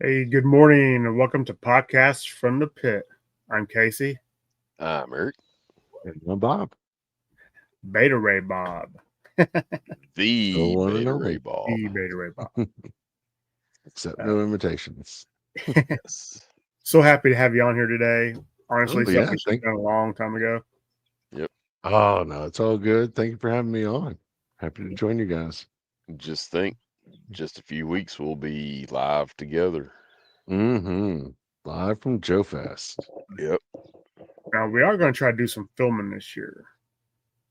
Hey, good morning and welcome to Podcasts from the Pit. I'm Casey, I'm Eric, And I'm Bob. BetarayBob, the one and only. BetarayBob. the BetarayBob. Accept no invitations. Yes. So happy to have you on here today. Honestly, Oh, yeah, something we should have done a long time ago. Yep. Oh, no, it's all good. Thank you for having me on. Happy to join you guys. Just think, just a few weeks we'll be live together. Mm-hmm. Live from Joe Fest. Yep. Now, we are going to try to do some filming this year.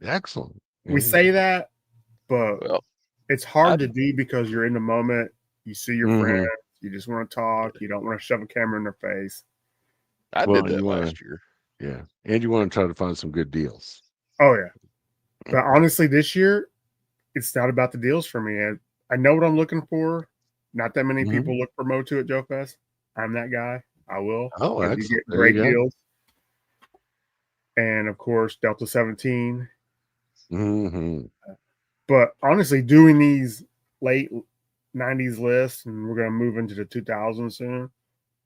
Excellent. We say that, but Well, it's hard to do because you're in the moment. You see your Mhm. friends. You just want to talk. You don't want to shove a camera in their face. I Well, did that you wanna- last year. Yeah. And you want to try to find some good deals. Oh, yeah. But honestly, this year, it's not about the deals for me. I know what I'm looking for. Not that many Mhm. people look for Motu at Joe Fest. I'm that guy. I will. Oh, You excellent. get There you great go. deals. And of course, Delta 17. Mm-hmm. But honestly, doing these late 90s lists, and we're going to move into the 2000s soon,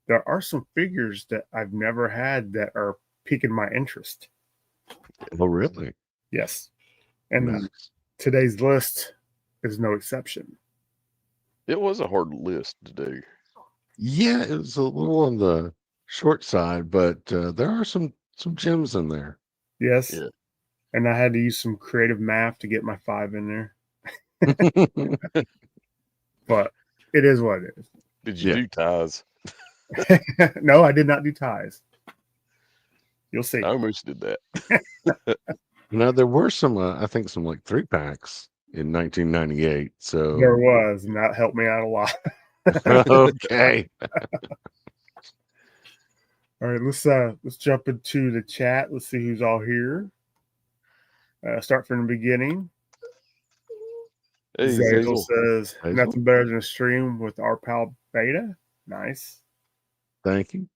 there are some figures that I've never had that are piquing my interest. Oh, really? Yes. And Nice. today's list is no exception. It was a hard list to do. Yeah, it was a little on the short side, but there are some gems in there. Yes. Yeah. And I had to use some creative math to get my 5 in there. But it is what it is. Did you Yeah. do ties? No, I did not do ties. You'll see. I almost did that. Now there were some, I think, some like 3-packs in 1998. So There was, and that helped me out a lot. okay, All right, let's jump into the chat. Let's see who's all here. Start from the beginning. Hey, Zazel Zazel. says Hazel? nothing better than a stream with our pal Beta. Nice. Thank you.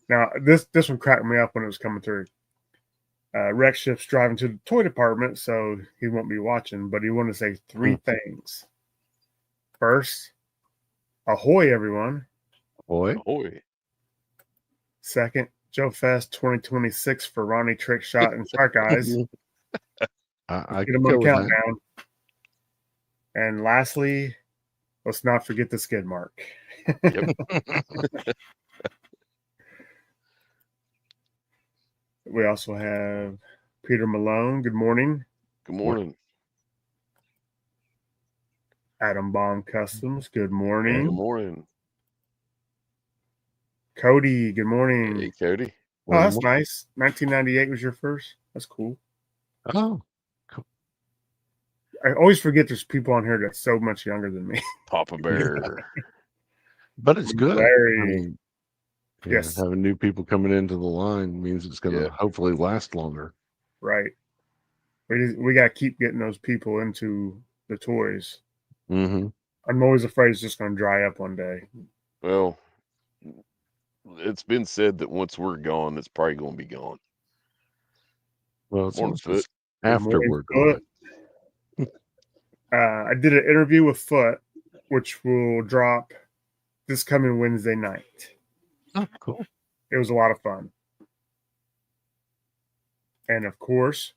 Now this one cracked me up when it was coming through. Rex Ship's driving to the toy department, so he won't be watching, but he wanted to say 3 things. First, ahoy, everyone. Boy, Ahoy. Second, Joe Fest 2026 for Ronnie Trick Shot and Shark Eyes. I Get him on the countdown. And lastly, let's not forget the skid mark. Yep. We also have Peter Malone. Good morning. Good morning. Adam Baum Customs. Good Good morning. morning. Cody. Good morning. Hey, Cody. Oh, that's nice. 1998 was your first. That's cool. Oh, I always forget there's people on here that's so much younger than me. Papa Bear. but it's good. Larry. I mean, yeah, Yes. having new people coming into the line means it's going to hopefully last longer. Right. We got to keep getting those people into the toys. Mm-hmm. I'm always afraid it's just going to dry up one day. Well, it's been said that once we're gone, it's probably going to be gone. Well, it's Morning, almost Foot. after Morning, we're Foot. gone. I did an interview with Foot, which will drop this coming Wednesday night. Oh, cool. It was a lot of fun. And of course,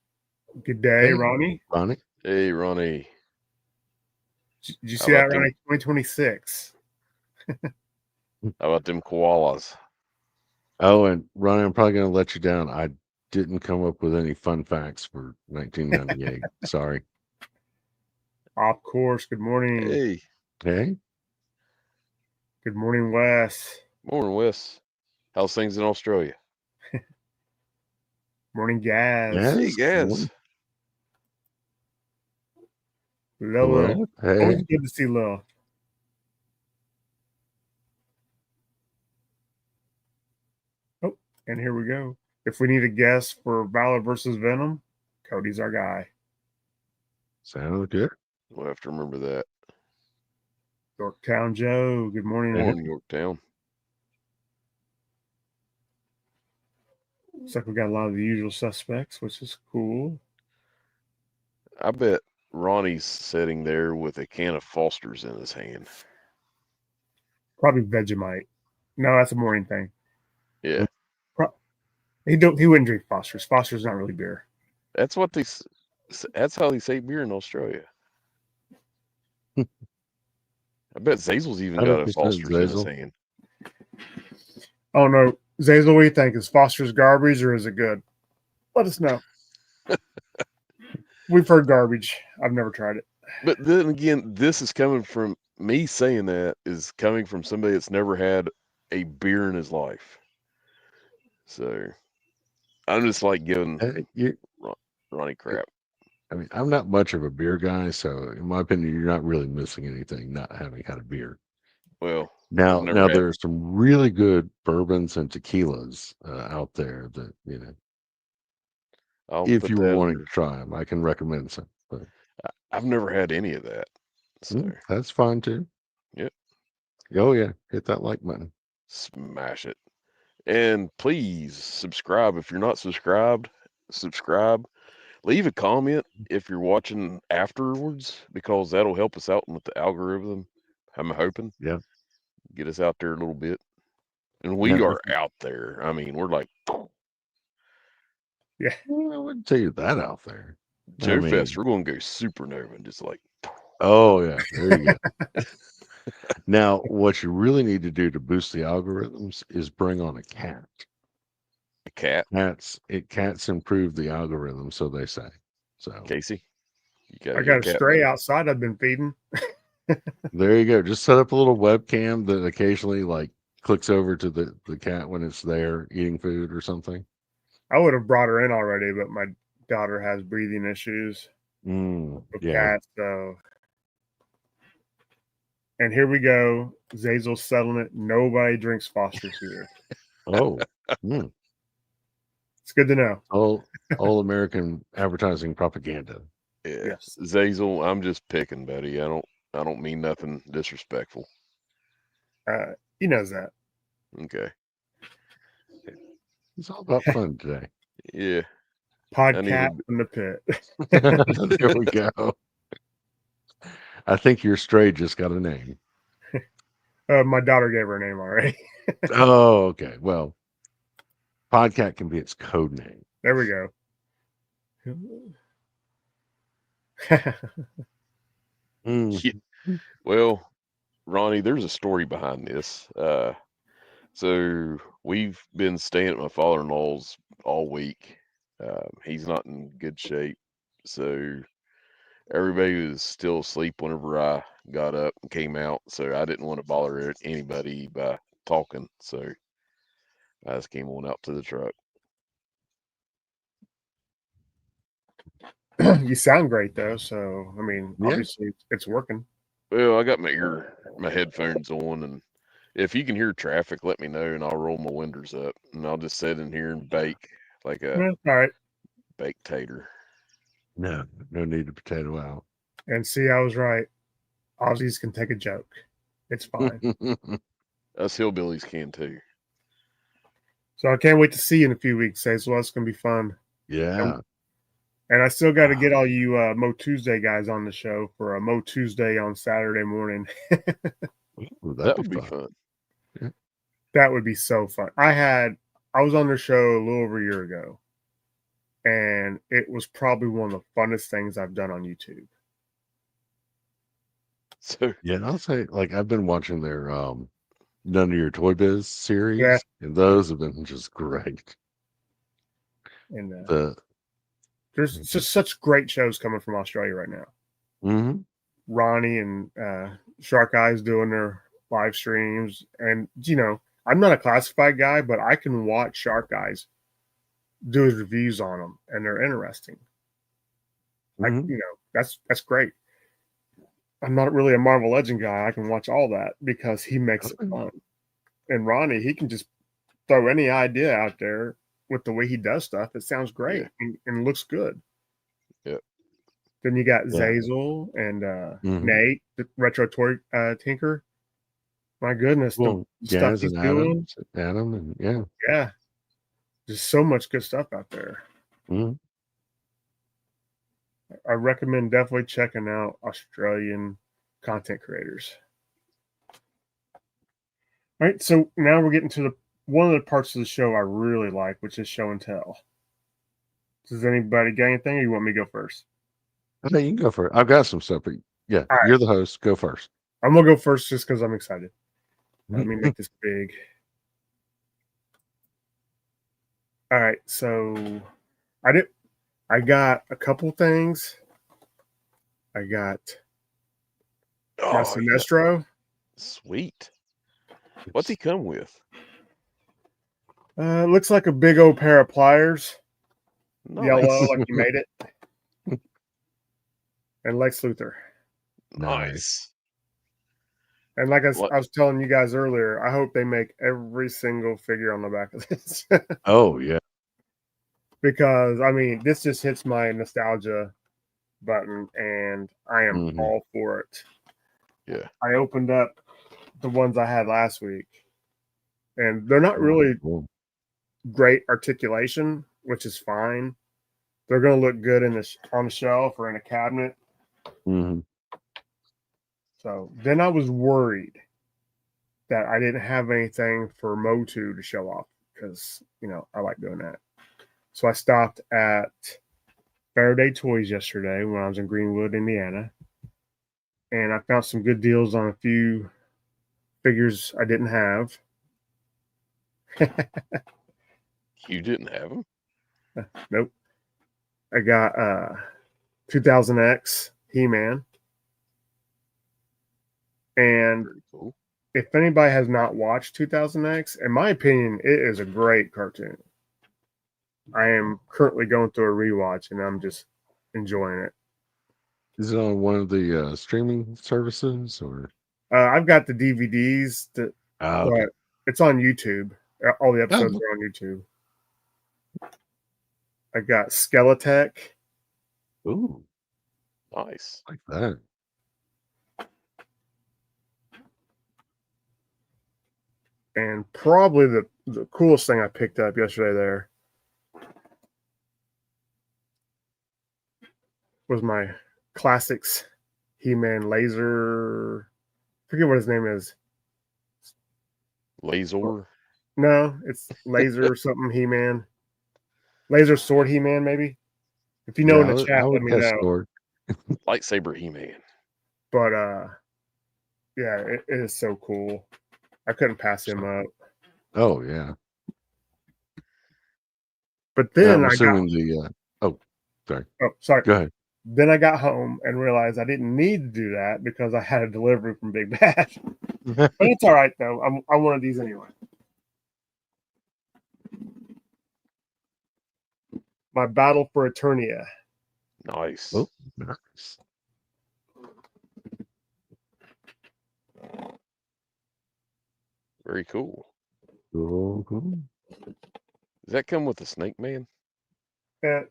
good day, Hey, Ronnie. Ronnie. Hey, Ronnie. Did you see that, Ronnie? 2026. How about them koalas? Oh, and Ronnie, I'm probably going to let you down. I didn't come up with any fun facts for 1998. Sorry. Of course. Good morning. Hey. Hey. Good morning, Wes. Morning, Wes. How's things in Australia? Morning, Gaz. Hey, Gaz. Lil. Hey. Always good to see Lil. Oh, and here we go. If we need a guess for Valor versus Venom, Cody's our guy. Sounds good. We'll have to remember that. Yorktown Joe. Good morning. Morning, Yorktown. Looks like we got a lot of the usual suspects, which is cool. I bet Ronnie's sitting there with a can of Foster's in his hand. Probably Vegemite. No, that's a morning thing. Yeah, He wouldn't drink Foster's. Foster's not really beer. that's what they. That's how they say beer in Australia. I bet Zazel's even got a 100% Foster's in his Zazel. hand. Oh no, Zazel, what do you think? Is Foster's garbage or is it good? Let us know. We've heard garbage. I've never tried it. But then again, this is coming from me saying that is coming from somebody that's never had a beer in his life. So I'm just like giving Ronnie crap. I mean, I'm not much of a beer guy, so in my opinion, you're not really missing anything not having had a beer. Well, Now, never had. there's some really good bourbons and tequilas out there that I'll if put you that were in wanting there. to try them, I can recommend some. But I've never had any of that. So that's fine too. Yep. Oh yeah, hit that like button. Smash it. And please subscribe if you're not subscribed. Subscribe. Leave a comment if you're watching afterwards because that'll help us out with the algorithm. I'm hoping. Yeah. Get us out there a little bit. And we Now, are out there. I mean, we're like Yeah. I wouldn't tell you that out there. Joe Fest. We're going to go supernova and just like. Oh yeah, there you go. Now, what you really need to do to boost the algorithms is bring on a cat. A cat. Cats improve the algorithm, so they say. So Casey, you I got got a a cat stray buddy? outside I've been feeding. there you go. Just set up a little webcam that occasionally like clicks over to the cat when it's there eating food or something. I would have brought her in already, but my daughter has breathing issues with cats. So, and here we go. Zazel's settling it. Nobody drinks Foster's here. Oh, It's good to know. All American advertising propaganda. Yeah. Yes. Zazel, I'm just picking, buddy. I don't mean nothing disrespectful. He knows that. Okay. It's all about fun today. Yeah. Podcast in the pit. There we go. I think your stray just got a name. My daughter gave her a name already. Oh, okay. Well, Podcat can be its code name. There we go. Yeah. Well, Ronnie, there's a story behind this. So we've been staying at my father-in-law's all week. He's not in good shape, so everybody was still asleep whenever I got up and came out. So I didn't want to bother anybody by talking, so I just came on out to the truck. You sound great though, so I mean, obviously it's working. Well, I got my headphones on, and if you can hear traffic, let me know, and I'll roll my windows up, and I'll just sit in here and bake like a All right. baked tater. No need to potato out. And see, I was right. Aussies can take a joke. It's fine. Us hillbillies can too. So I can't wait to see you in a few weeks, Hazel. It's going to be fun. Yeah. And I still got to get all you Mo Tuesday guys on the show for a Mo Tuesday on Saturday morning. Ooh, that would be fun. Yeah. That would be so fun. I was on their show a little over a year ago, and it was probably one of the funnest things I've done on YouTube. So yeah, I'll say like I've been watching their None of Your Toy Biz series, and those have been just great. And there's just such great shows coming from Australia right now. Mm-hmm. Ronnie and Shark Eyes doing their live streams, and you know, I'm not a classified guy, but I can watch Shark Eyes do his reviews on them, and they're interesting. Mm-hmm. That's great. I'm not really a Marvel Legend guy. I can watch all that because he makes it fun. And Ronnie, he can just throw any idea out there with the way he does stuff. It sounds great and looks good. Yep. Then you got Zazel and Nate, the retro toy tinker. My goodness, the stuff he's doing. Adam, and yeah, there's so much good stuff out there. Mm-hmm. I recommend definitely checking out Australian content creators. All right, so now we're getting to one of the parts of the show I really like, which is show and tell. Does anybody got anything, or you want me to go first? Okay, you can go first. I've got some stuff, but yeah, All you're right. the host. Go first. I'm gonna go first just because I'm excited. Let me make this big. All right, so I got a couple things. I got my Sinestro. Sweet. What's he come with? Looks like a big old pair of pliers. Nice. Yellow, like you made it. And Lex Luthor. Nice. And like I was telling you guys earlier, I hope they make every single figure on the back of this. Oh, yeah. Because, I mean, this just hits my nostalgia button, and I am all for it. Yeah. I opened up the ones I had last week, and they're not really great articulation, which is fine. They're going to look good on the shelf or in a cabinet. So then I was worried that I didn't have anything for Motu to show off because, I like doing that. So I stopped at Faraday Toys yesterday when I was in Greenwood, Indiana. And I found some good deals on a few figures I didn't have. You didn't have them? Nope. I got 2000X He-Man. And cool. If anybody has not watched 2000X, in my opinion, it is a great cartoon. I am currently going through a rewatch, and I'm just enjoying it. Is it on one of the streaming services, or? I've got the DVDs, okay. but it's on YouTube. All the episodes are on YouTube. I got Skeletech. Ooh, nice. Like that. And probably the coolest thing I picked up yesterday there was my Classics He-Man laser. I forget what his name is. Laser? No, it's laser something He-Man. Laser Sword He-Man, maybe. If you know in the chat, let me know. Sword. Lightsaber He-Man. But yeah, it is so cool. I couldn't pass him up. Oh yeah. But then I'm assuming sorry. Oh, sorry. Go ahead. Then I got home and realized I didn't need to do that because I had a delivery from Big Bad. But it's all right though. I wanted these anyway. My Battle for Eternia. Nice. Oh, nice. Very cool. Cool. Does that come with the Snake Man?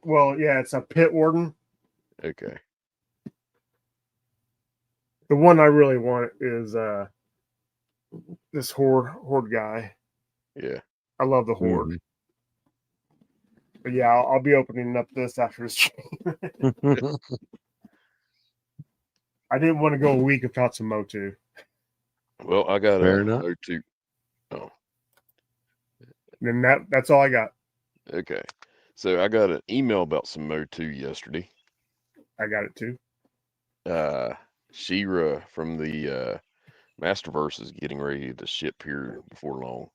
Well, yeah, it's a Pit Warden. Okay. The one I really want is this Horde guy. Yeah. I love the Horde. But yeah, I'll be opening up this after this stream. I didn't want to go a week without some Motu. Well, I got Fair a enough. Motu. Oh. And that's all I got. Okay. So I got an email about some Motu yesterday. I got it too. She-Ra from the Masterverse is getting ready to ship here before long.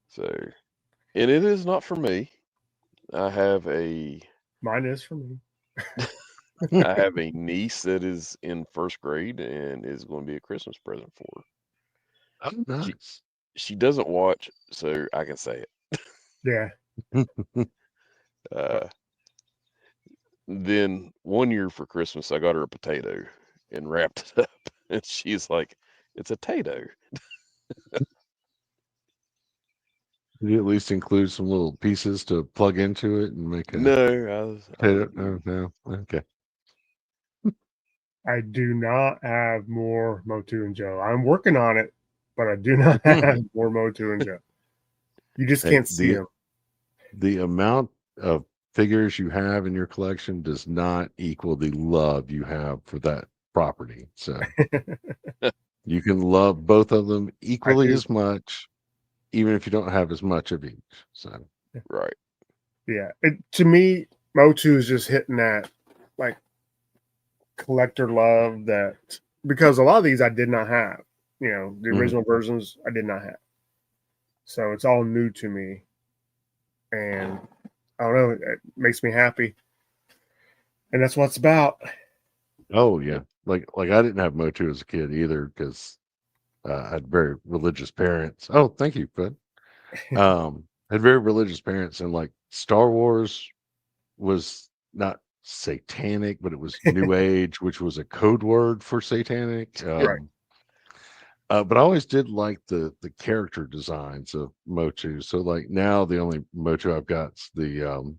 So, and it is not for me. I have a... Mine is for me. I have a niece that is in first grade and is going to be a Christmas present for her. Oh, nice. She doesn't watch, so I can say it. Yeah. Then one year for Christmas, I got her a potato and wrapped it up. And she's like, it's a tato. Did you at least include some little pieces to plug into it and make a potato? Oh, no. Okay. I do not have more Motu and Joe. I'm working on it, but I do not have more Motu and Joe. You just can't see them. The amount of figures you have in your collection does not equal the love you have for that property. So You can love both of them equally do. as much, even if you don't have as much of each. So, Right. Yeah. To me, Motu is just hitting that like collector love that because a lot of these I did not have. You know, the original versions I did not have. So it's all new to me. And I don't know, it makes me happy. And that's what it's about. oh yeah, like I didn't have Motu as a kid either because I had very religious parents. Oh, thank you, Fred. Had very religious parents, and like Star Wars was not satanic, but it was New Age, which was a code word for satanic. Right. But I always did like the character designs of Motu. So like now the only Motu I've got's the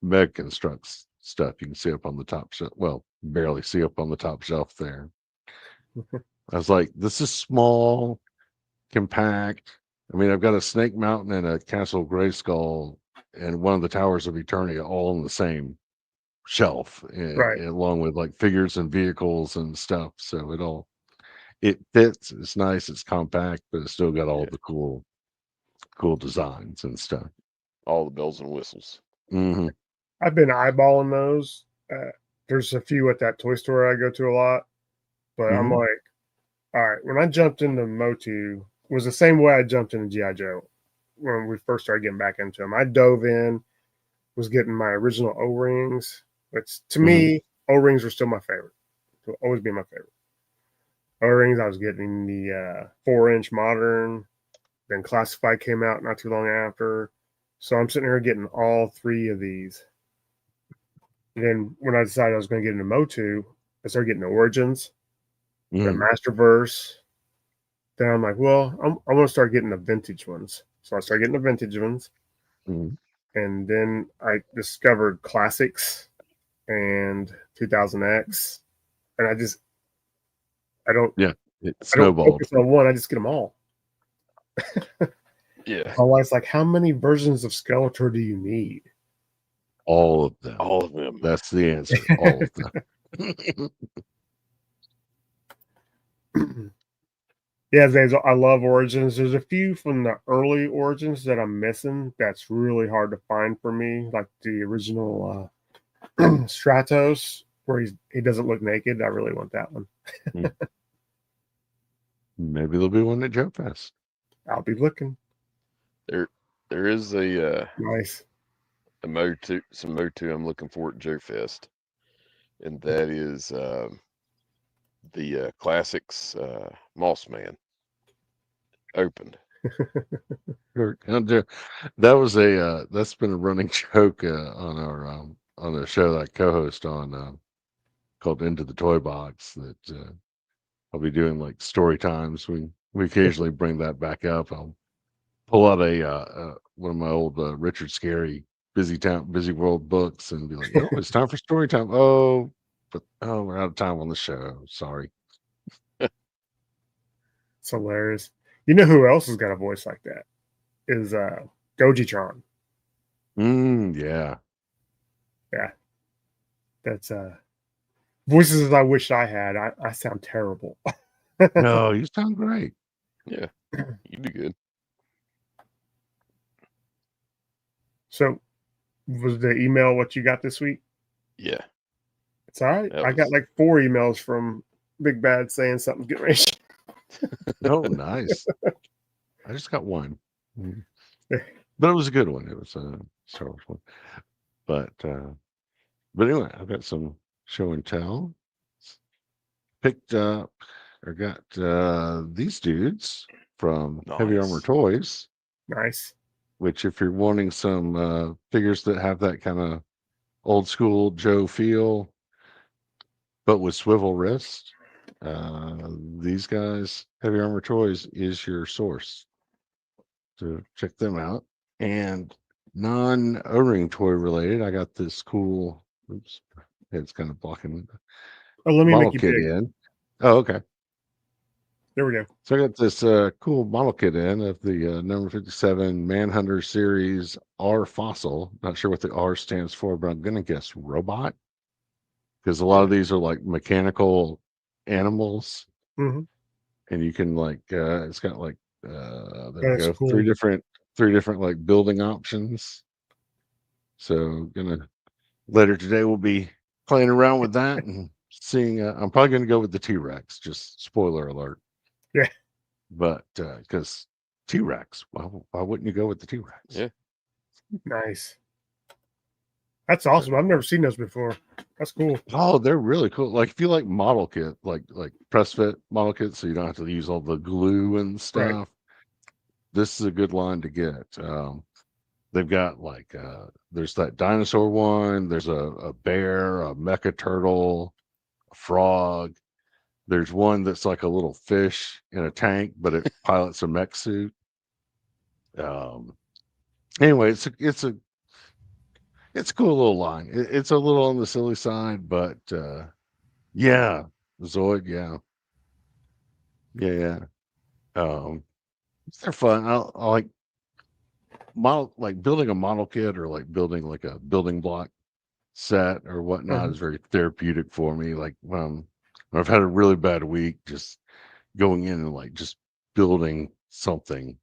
Meg Constructs stuff you can see up on the top shelf. Well, barely see up on the top shelf there. I was like, this is small, compact. I mean, I've got a Snake Mountain and a Castle Grayskull and one of the Towers of Eternity all in the same shelf, Right. along with like figures and vehicles and stuff. So it fits. It's nice. It's compact, but it's still got all Yeah. the cool designs and stuff. All the bells and whistles. Mm-hmm. I've been eyeballing those. There's a few at that toy store I go to a lot, but I'm Mm-hmm. like, all right. When I jumped into Motu, it was the same way I jumped into GI Joe when we first started getting back into them. I dove in, was getting my original O rings, which to me, O rings were still my favorite. Will always be my favorite. O rings. I was getting the 4-inch modern. Then Classified came out not too long after. So I'm sitting here getting all three of these. And then when I decided I was going to get into Motu, I started getting the Origins, the Masterverse. Then I'm like, well, I'm going to start getting the vintage ones. So I started getting the vintage ones. Mm-hmm. And then I discovered Classics and 2000X. And I don't Yeah, it snowballed. focus on one. I just get them all. Yeah. My wife's like, how many versions of Skeletor do you need? All of them. All of them. That's the answer. All of them. Yeah, I love Origins. There's a few from the early Origins that I'm missing. That's really hard to find for me, like the original Stratos, where he doesn't look naked. I really want that one. Maybe there'll be one at Joe Fest. I'll be looking. There is a Nice. some Motu I'm looking for at Joe Fest, and that is the Classics Moss Man opened. That was that's been a running joke on a show that I co-host on called Into the Toy Box that I'll be doing like story times. We occasionally bring that back up. I'll pull out a one of my old Richard Scarry Busy World books and be like, oh, it's time for story time. Oh, but we're out of time on the show. Sorry. It's hilarious. You know who else has got a voice like that? Is Dojitron. Yeah. Yeah. That's voices I wish I had. I sound terrible. No, you sound great. Yeah, you do good. So was the email what you got this week? Yeah. It's all right. I got like 4 emails from Big Bad saying something's getting ready. Oh, nice. I just got one. But it was a good one. It was a Star Wars one. But anyway, I've got some show and tell. Picked up or got these dudes from Heavy Armor Toys. Nice. Which, if you're wanting some figures that have that kind of old school Joe feel, but with swivel wrist, these guys, Heavy Armor Toys, is your source. So check them out. And non O-ring toy related, I got this cool. Oops, it's kind of blocking. Oh, let me model make you kit big. in. Oh, okay. There we go. So I got this cool model kit in of the number 57 Manhunter series R Fossil. Not sure what the R stands for, but I'm going to guess robot. Because a lot of these are like mechanical animals. Mm-hmm. and you can like it's got like there we That's go, cool. three different like building options. So gonna later today we'll be playing around with that and seeing. I'm probably gonna go with the T-Rex. Just spoiler alert. Yeah. But because T-Rex, why wouldn't you go with the T-Rex? Yeah. Nice. That's awesome. I've never seen those before. That's cool. Oh, they're really cool. Like if you like model kit, like press fit model kit, so you don't have to use all the glue and stuff. Right. This is a good line to get. They've got like there's that dinosaur one, there's a bear, a mecha turtle, a frog. There's one that's like a little fish in a tank, but it pilots a mech suit. Anyway, it's a cool little line. It's a little on the silly side, but yeah, Zoid, yeah. They're fun. I like model, like building a model kit or like building like a building block set or whatnot is very therapeutic for me. Like when I've had a really bad week, just going in and like just building something,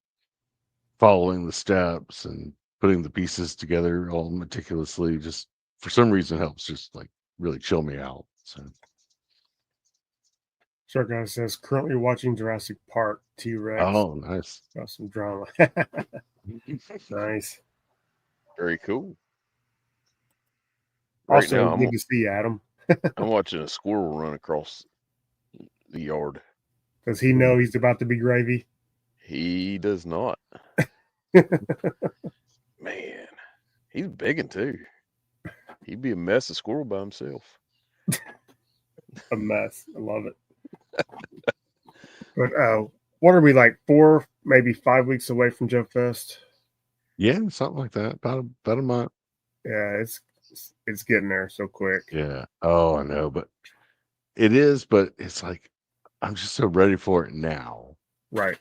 following the steps and putting the pieces together all meticulously, just for some reason helps just like really chill me out. So Sure guy says currently watching Jurassic Park. T-Rex. oh, nice. Got some drama. Nice. Very cool. Right Also, now, good to see you, Adam. I'm watching a squirrel run across the yard. Does he know he's about to be gravy? He does not. Man, he's bigging too. He'd be a mess of squirrel by himself. A mess. I love it. But what are we like 4, maybe 5 weeks away from Joe Fest? Yeah, something like that. About a month. Yeah, it's getting there so quick. Yeah. Oh, I know, but it is. But it's like I'm just so ready for it now. Right.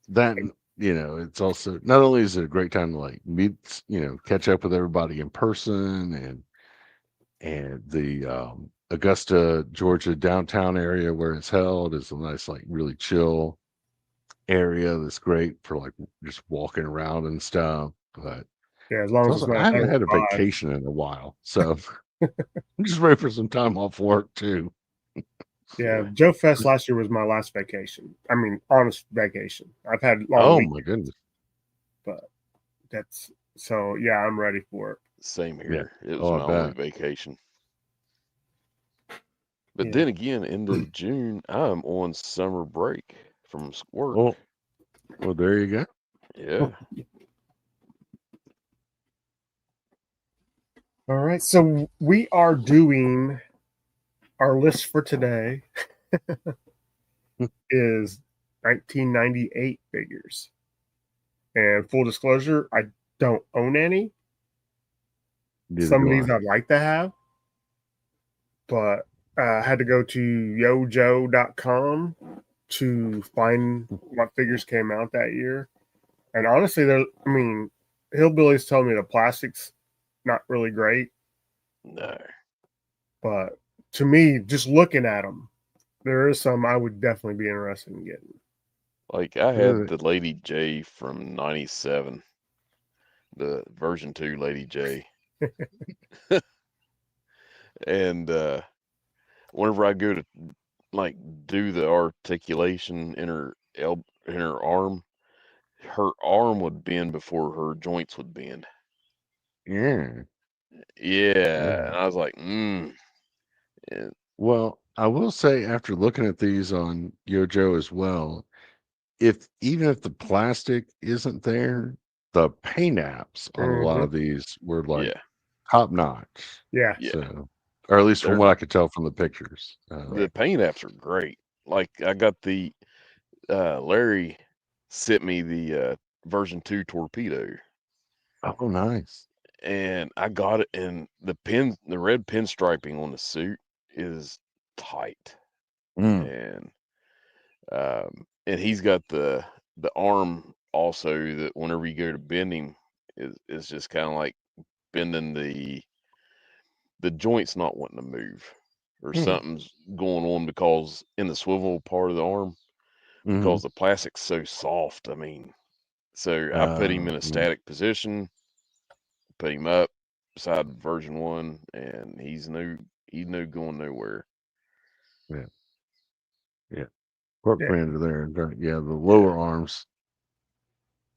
That it's also not only is it a great time to like meet, catch up with everybody in person, and the Augusta, Georgia downtown area where it's held is a nice, like really chill area that's great for like just walking around and stuff. But yeah, as long as it's not I haven't had a 105. vacation in a while, so I'm just ready for some time off work too. Yeah, Joe Fest last year was my last vacation. I mean, honest vacation. I've had long weekends, my goodness. but that's so. Yeah, I'm ready for it. Same Yeah. here. It was I my only bet. vacation. But Yeah. then again, into June, I'm on summer break from work. Oh, well, there you go. Yeah. All right, so we are doing our list for today is 1998 figures. And full disclosure, I don't own any. Neither Some of do these I. I'd like to have, but I had to go to yojo.com to find what figures came out that year. And honestly, Hillbillies told me the plastic's not really great. No. But to me, just looking at them, there is some I would definitely be interested in getting. Like I had the Lady J from '97, the version 2 Lady J. And whenever I go to like do the articulation in her arm would bend before her joints would bend. Yeah. Yeah. And I was like, And Well, I will say after looking at these on Yojo as well, even if the plastic isn't there, the paint apps on a lot of these were like yeah. top notch. Yeah. Yeah. So, or at least from what I could tell from the pictures. The paint apps are great. Like I got the Larry sent me the version 2 torpedo. Oh, nice. And I got it, and the red pinstriping on the suit is tight. And he's got the arm also that whenever you go to bend him is just kind of like bending the joint's not wanting to move or something's going on because in the swivel part of the arm because the plastic's so soft. I mean, so I put him in a static position, put him up beside version 1, and he's no going nowhere. Yeah. Cork Commander there. Yeah, the lower arms,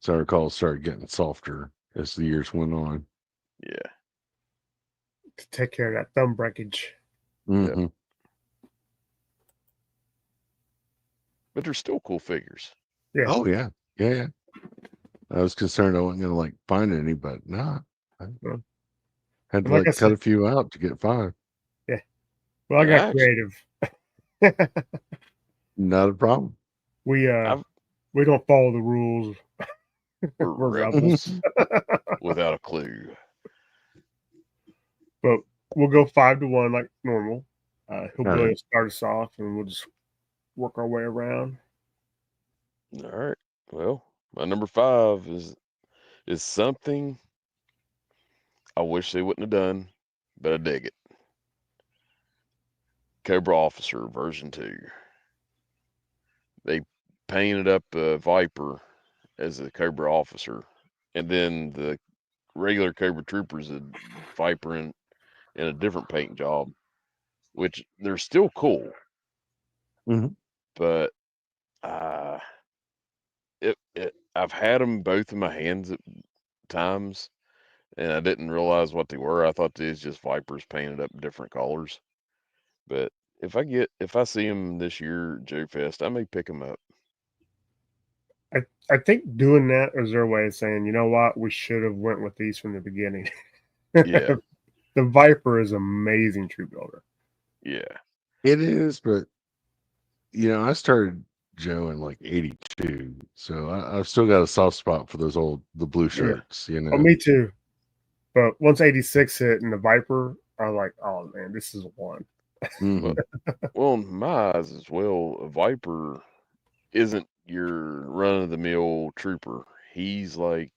as I recall, started getting softer as the years went on. Yeah. To take care of that thumb breakage. Mm-hmm. But they're still cool figures. Yeah. Oh yeah. Yeah. I was concerned I wasn't gonna like find any, but nah. Had to like cut a few out to get 5. Yeah. Well, I got creative. Not a problem. We don't follow the rules. We're rebels without a clue. But we'll go 5-1 like normal. He'll start us off, and we'll just work our way around. All right. Well, my number 5 is something I wish they wouldn't have done, but I dig it. Cobra Officer version 2. They painted up a Viper as a Cobra Officer, and then the regular Cobra Troopers a Viper in a different paint job, which they're still cool. But I've had them both in my hands at times, and I didn't realize what they were. I thought these just Vipers painted up different colors. But if I see them this year, Joe Fest, I may pick them up. I think doing that is their way of saying, you know what, we should have went with these from the beginning. Yeah. The Viper is amazing troop builder. Yeah. It is, but I started Joe in like 82, so I've still got a soft spot for the blue shirts. Oh, me too. But once 86 hit and the Viper, I was like, oh man, this is one. Well, in my eyes as well, a Viper isn't your run of the mill trooper. He's like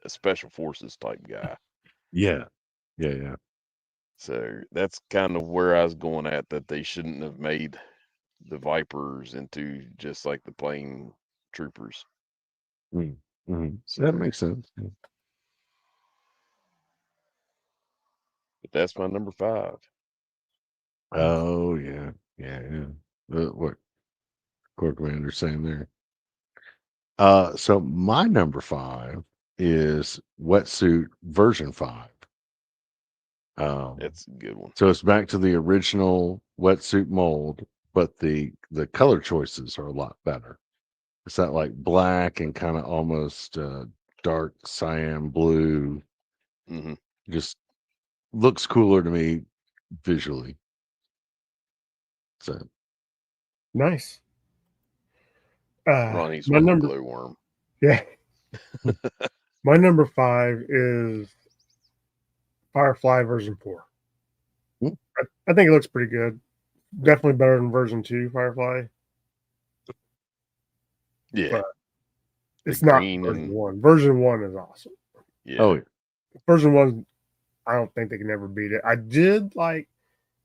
a special forces type guy. Yeah. So that's kind of where I was going at, that they shouldn't have made the Vipers into just like the plain troopers. So that makes sense. Yeah. But that's my number 5. Oh yeah. What Cork Commander's saying there. So my number 5 is Wetsuit version 5. That's a good one. So it's back to the original Wetsuit mold, but the color choices are a lot better. It's that like black and kind of almost dark cyan blue. Just looks cooler to me visually. So nice. Ronnie's my number glowworm. Yeah. My number 5 is Firefly version 4. I think it looks pretty good. Definitely better than version 2 Firefly. Yeah. But it's not version 1. Version 1 is awesome. Yeah. Oh, yeah. Version 1, I don't think they can ever beat it. I did like,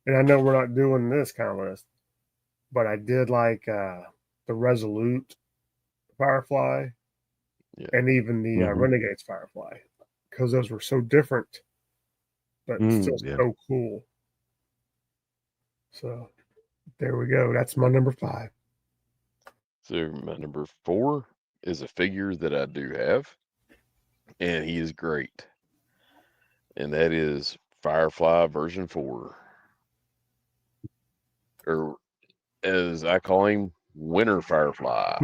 and I know we're not doing this kind of list, but I did like the Resolute Firefly and even the Renegades Firefly, because those were so different, but still so cool. So there we go. That's my number 5. So my number 4 is a figure that I do have, and he is great. And that is Firefly version 4. Or as I call him, Winter Firefly.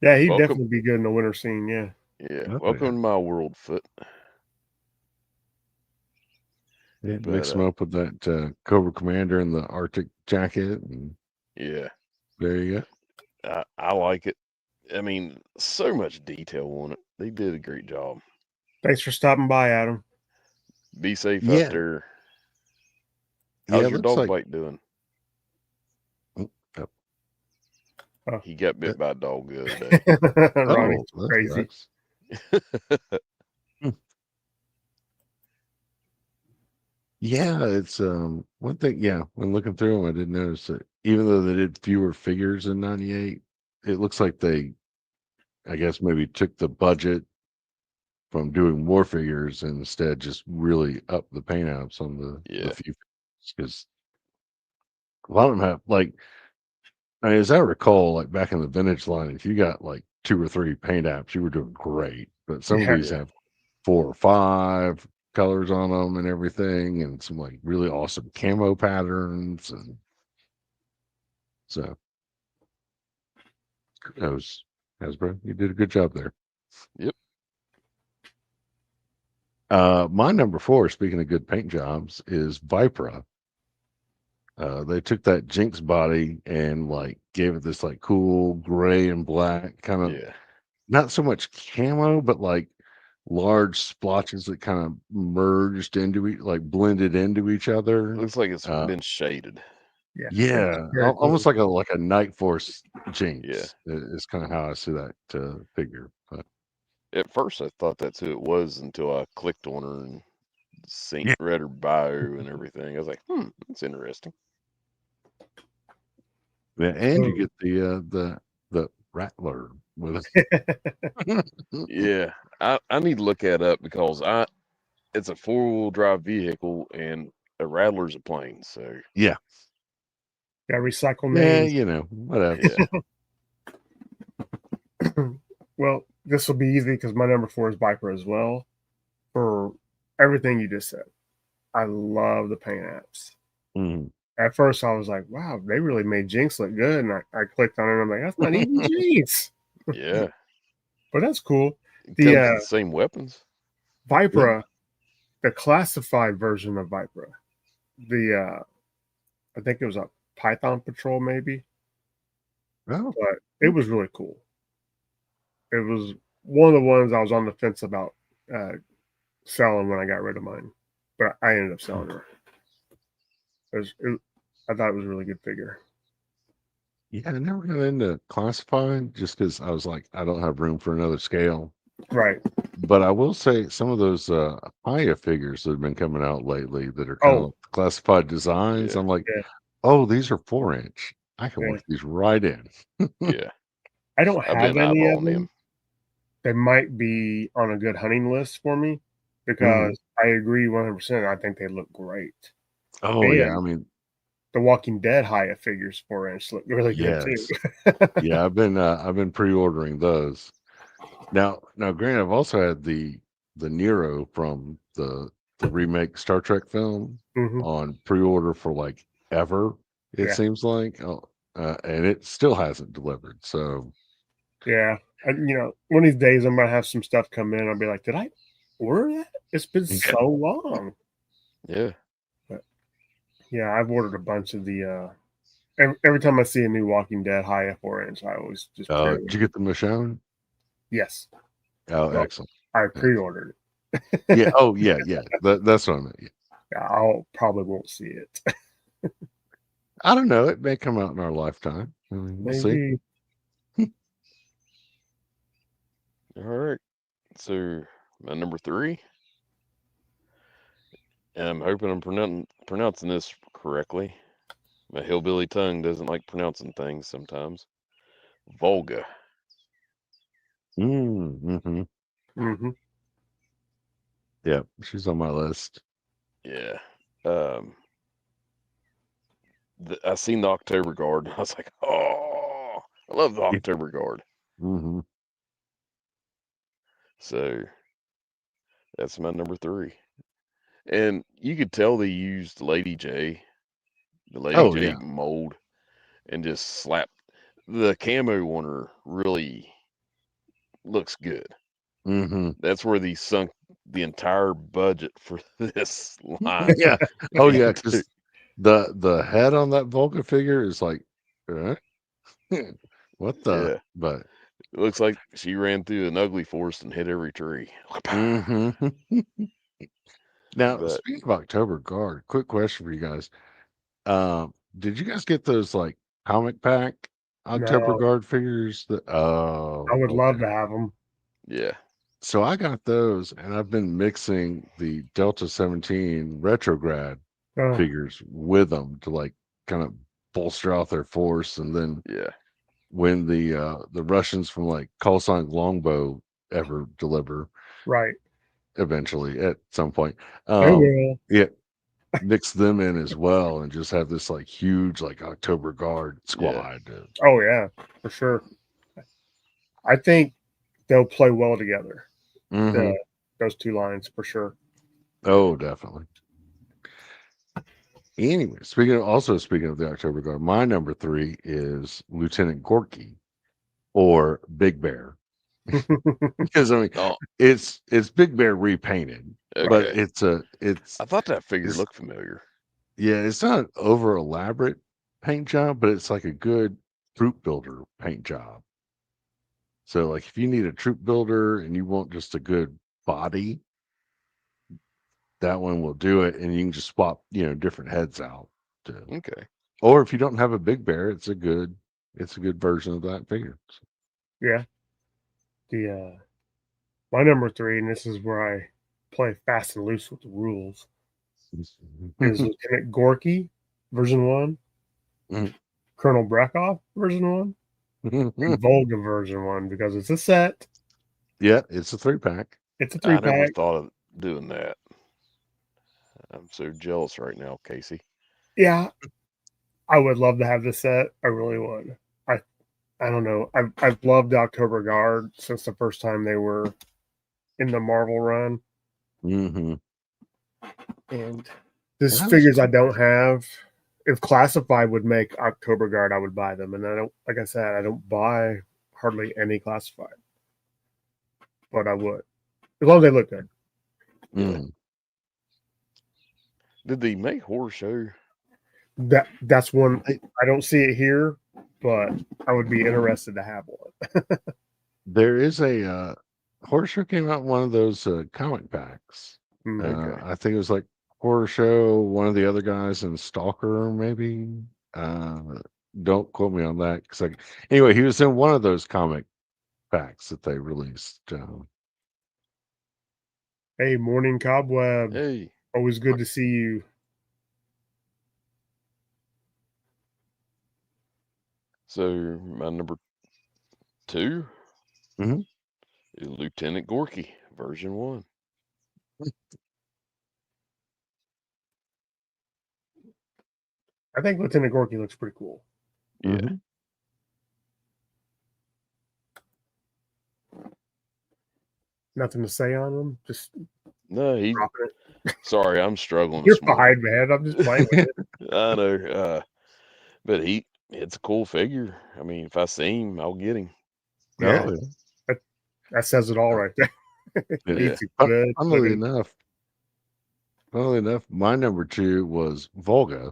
Yeah, he'd definitely be good in the winter scene, yeah. Yeah. Welcome to my world, Foot. Yeah, mix them up with that Cobra Commander and the Arctic jacket. And yeah. There you go. I like it. I mean, so much detail on it. They did a great job. Thanks for stopping by, Adam. Be safe out there. How's your dog bite doing? He got bit by a dog the other day. Ronnie's crazy. Yeah, it's one thing. Yeah, when looking through them, I did notice that even though they did fewer figures in '98, it looks like they, I guess, maybe took the budget from doing more figures and instead just really up the paint apps on the Yeah. few because a lot of them have like I mean, as I recall, like back in the vintage line, if you got like 2 or 3 paint apps, you were doing great. But some of Yeah. these Yeah. have 4 or 5 colors on them and everything, and some like really awesome camo patterns, and so kudos, Hasbro, you did a good job there. Yep. My number 4, speaking of good paint jobs, is Vipra. They took that Jinx body and like gave it this like cool gray and black kind of Yeah. not so much camo, but like large splotches that kind of merged into like blended into each other. Looks like it's Uh, been shaded. Yeah. It's yeah, very almost cool. like a Night Force Yeah. Jinx is kind of how I see that figure. But At first, I thought that's who it was until I clicked on her and seen yeah, read her bio and everything. I was like, that's interesting. yeah, and you So, get the Rattler with Yeah. I need to look that up because it's a 4-wheel drive vehicle and a Rattler's a plane. So yeah, yeah, recycle yeah, names. whatever. yeah. Well, this will be easy because my number 4 is Viper as well. For everything you just said, I love the paint apps. Mhm. At first, I was like, "Wow, they really made Jinx look good," and I clicked on it, and I'm like, "That's not even Jinx," Yeah. but that's cool. It The comes with the same weapons. Yeah. Vipra, the classified version of Vipra, the I think it was a Python Patrol, maybe, Oh, but it was really cool. It was one of the ones I was on the fence about uh, selling when I got rid of mine, but I ended up selling her. I thought it was a really good figure. yeah, I never got into classifying just because I was like, I don't have room for another scale. Right. But I will say some of those Haya figures that have been coming out lately that are kind Oh, of classified designs. Yeah. I'm like, yeah, oh, these are 4 inch. I can yeah. work these right in. Yeah. I don't I've have been any of eyeballing them. them. They might be on a good hunting list for me Mhm. because I agree 100%. I think they look great. Oh yeah, I And mean, the Walking Dead Haya figures 4 inch look really good too. yes, yeah. I've been pre-ordering those. Now, granted, I've also had the Nero from the remake Star Trek film Hmm. on pre-order for like ever. It Yeah, seems like, and it still hasn't delivered. So yeah. And, one of these days I'm gonna have some stuff come in. I'll be like, did I order that? It's been yeah, so long. Yeah. But yeah, I've ordered a bunch of the. Every time I see a new Walking Dead Haya 4 inch, I always just did you pre-order. get the Michonne? Yes. Oh, Well, excellent. I Yeah, pre-ordered yeah. it. Oh, yeah, yeah. That's what I meant. Yeah. I'll probably won't see it. I don't know. It may come out in our lifetime. I mean, we'll see. Maybe. All right. So my number 3, and I'm hoping I'm pronouncing this correctly. My hillbilly tongue doesn't like pronouncing things sometimes. Volga. Mm-hmm. Hmm. Yeah, she's on my list. Yeah. Um, I seen the October Guard. And I was like, oh, I love the Yeah. October Guard. Mm-hmm. So that's my number 3. And you could tell they used the Lady Oh J yeah. mold, and just slapped the camo on her. Really looks good. Mm-hmm. That's where they sunk the entire budget for this line Yeah. Oh yeah, into. because the head on that Volga figure is like, uh, what the? Yeah, But it looks like she ran through an ugly forest and hit every tree. hmm now But speaking of October Guard, quick question for you guys. Did you guys get those like comic pack October No, Guard figures? That I oh, would love okay. to have them. yeah, So I got those, and I've been mixing the Delta 17 retrograde figures with them to like kind of bolster out their force, and then when the Russians from like Callsign Longbow ever deliver, right? Eventually, at some point, Will. yeah, mix them in as well, and just have this like huge like October Guard squad. Oh yeah, for sure. I think they'll play well together. Those two lines for sure. Oh, definitely. Anyway, speaking of the October Guard, my number 3 is Lieutenant Gorky or Big Bear. Because I mean, it's Big Bear repainted, but it's I thought that figure looked familiar. Yeah, it's not an over elaborate paint job, but it's like a good troop builder paint job. So, like, if you need a troop builder and you want just a good body, that one will do it, and you can just swap, different heads out. Okay. Or if you don't have a Big Bear, it's a good version of that figure. Yeah. The my number 3, and this is where I play fast and loose with the rules, is Lieutenant Gorky, version 1, Colonel Brekov, version 1, and Volga, version 1, because it's a set. Yeah, it's a 3-pack. It's a 3-pack. I never thought of doing that. I'm so jealous right now, Casey. Yeah, I would love to have this set. I really would. I don't know. I've loved the October Guard since the first time they were in the Marvel run. And these figures I don't have. If Classified would make October Guard, I would buy them. And I don't, like I said, I don't buy hardly any Classified, but I would, as long as they look good. Did they make Horror Show? That's one. I don't see it here, but I would be interested to have one. There is a Horror Show came out in one of those comic packs. I think it was like Horror Show, one of the other guys, and Stalker, maybe. Don't quote me on that, because anyway, he was in one of those comic packs that they released. Hey, Morning Cobweb. Hey, always good to see you. So my number 2 is Lieutenant Gorky, version 1. I think Lieutenant Gorky looks pretty cool. Yeah. Nothing to say on him. Just no. Sorry, I'm struggling. You're fine, man. I'm just playing with it. I know, but it's a cool figure. I mean, if I see him, I'll get him. Yeah, that says it all right there. Funnily enough, my number 2 was Volga.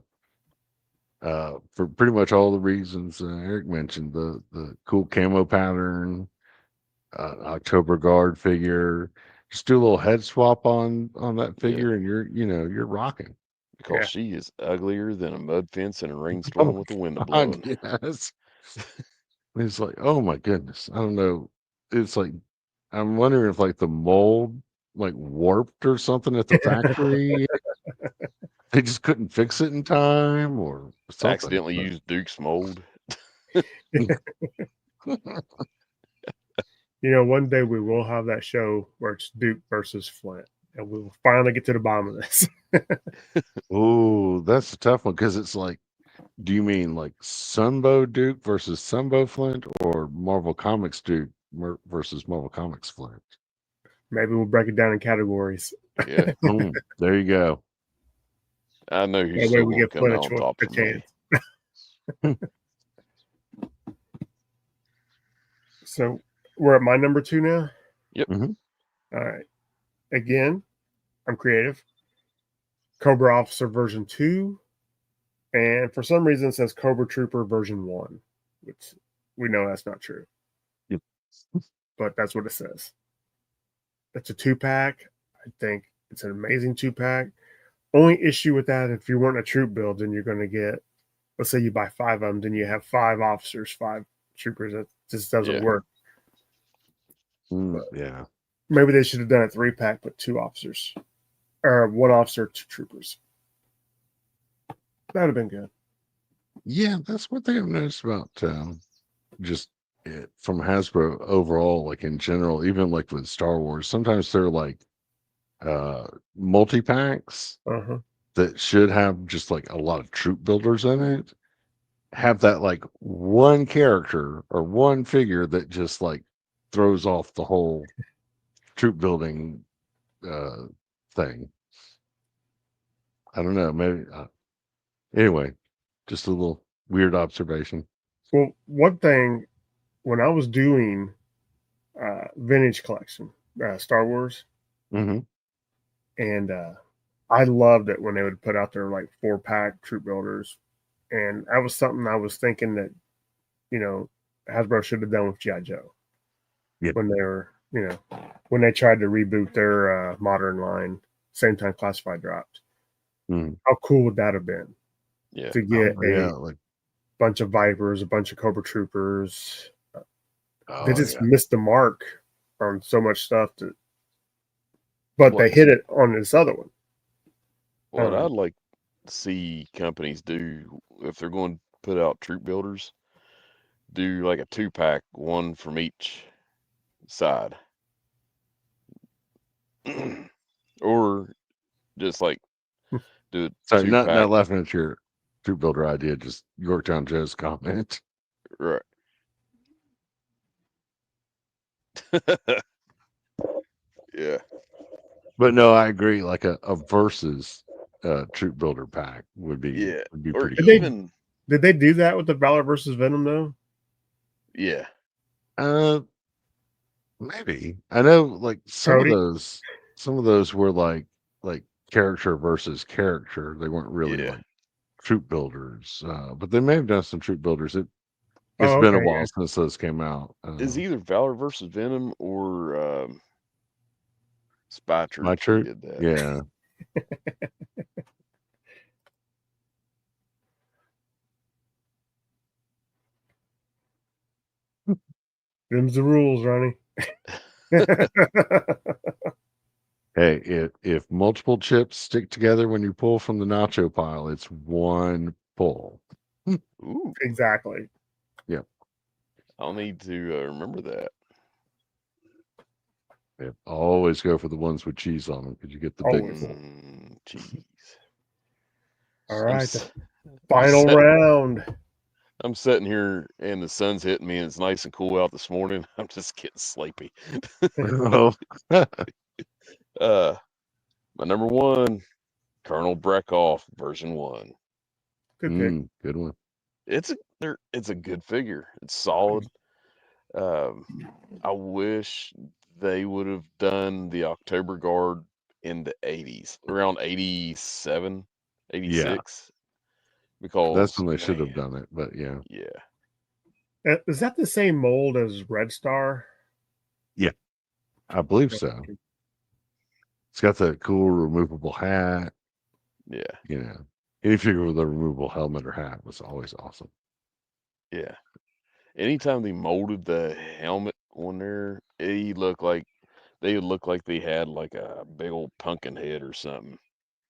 For pretty much all the reasons Eric mentioned, the cool camo pattern, October Guard figure. Just do a little head swap on that figure, and you're rocking. Because she is uglier than a mud fence in a rainstorm with the wind blowing. Yes. It's like, oh my goodness, I don't know. It's like, I'm wondering if like the mold like warped or something at the factory. They just couldn't fix it in time, or something. Accidentally used Duke's mold. One day we will have that show where it's Duke versus Flint, and we will finally get to the bottom of this. Oh, that's a tough one, because it's like, do you mean like Sunbow Duke versus Sunbow Flint, or Marvel Comics Duke versus Marvel Comics Flint? Maybe we'll break it down in categories. Yeah. There you go. I know who's still going to come out on top for me. So we're at my number 2 now? Yep. All right. Again, I'm creative. Cobra Officer version 2. And for some reason, it says Cobra Trooper version 1, which we know that's not true. Yep. But that's what it says. It's a 2-pack. I think it's an amazing 2-pack. Only issue with that, if you want a troop build, then you're going to get, let's say you buy 5 of them, then you have 5 officers, 5 troopers. That just doesn't work. Yeah. Maybe they should have done a 3-pack, but 2 officers, or 1 officer, 2 troopers. That'd have been good. Yeah, that's one thing I've noticed about just from Hasbro overall, like in general, even like with Star Wars. Sometimes they're like multi packs that should have just like a lot of troop builders in it. Have that like one character or one figure that just like throws off the whole troop building thing. I don't know. Maybe anyway, just a little weird observation. Well, one thing when I was doing vintage collection, Star Wars, and I loved it when they would put out their like 4-pack troop builders, and that was something I was thinking that Hasbro should have done with GI Joe when they were when they tried to reboot their modern line, same time Classified dropped. How cool would that have been? Yeah, to get like bunch of Vipers, a bunch of Cobra Troopers. They just missed the mark on so much stuff, but they hit it on this other one. What I'd like to see companies do, if they're going to put out troop builders, do like a 2-pack, one from each side. Or just like do it. Sorry, not laughing at your troop builder idea, just Yorktown Joe's comment. Right. Yeah. But no, I agree. Like a versus troop builder pack would be pretty cool. Did they do that with the Valor versus Venom though? Yeah. Maybe. I know like some of those were like character versus character. They weren't really like troop builders. But they may have done some troop builders. It's been a while since those came out. Is either Valor versus Venom or Spy Troop did that. Yeah. Them's the rules, Ronnie. Hey, if multiple chips stick together when you pull from the nacho pile, it's one pull. Ooh. Exactly. Yep. I'll need to remember that. Yeah, always go for the ones with cheese on them because you get the big pull. Cheese. All right. Final round. I'm sitting here and the sun's hitting me and it's nice and cool out this morning. I'm just getting sleepy. My number 1, Colonel Breckoff, version 1. Good pick. Good one. It's a good figure. It's solid. I wish they would have done the October Guard in the 80s, around 87, 86. Because that's when they should have done it, but yeah. Is that the same mold as Red Star? Yeah, I believe so. It's got the cool removable hat. Yeah. Any figure with a removable helmet or hat was always awesome. Yeah. Anytime they molded the helmet on there, they would look like they had like a big old pumpkin head or something.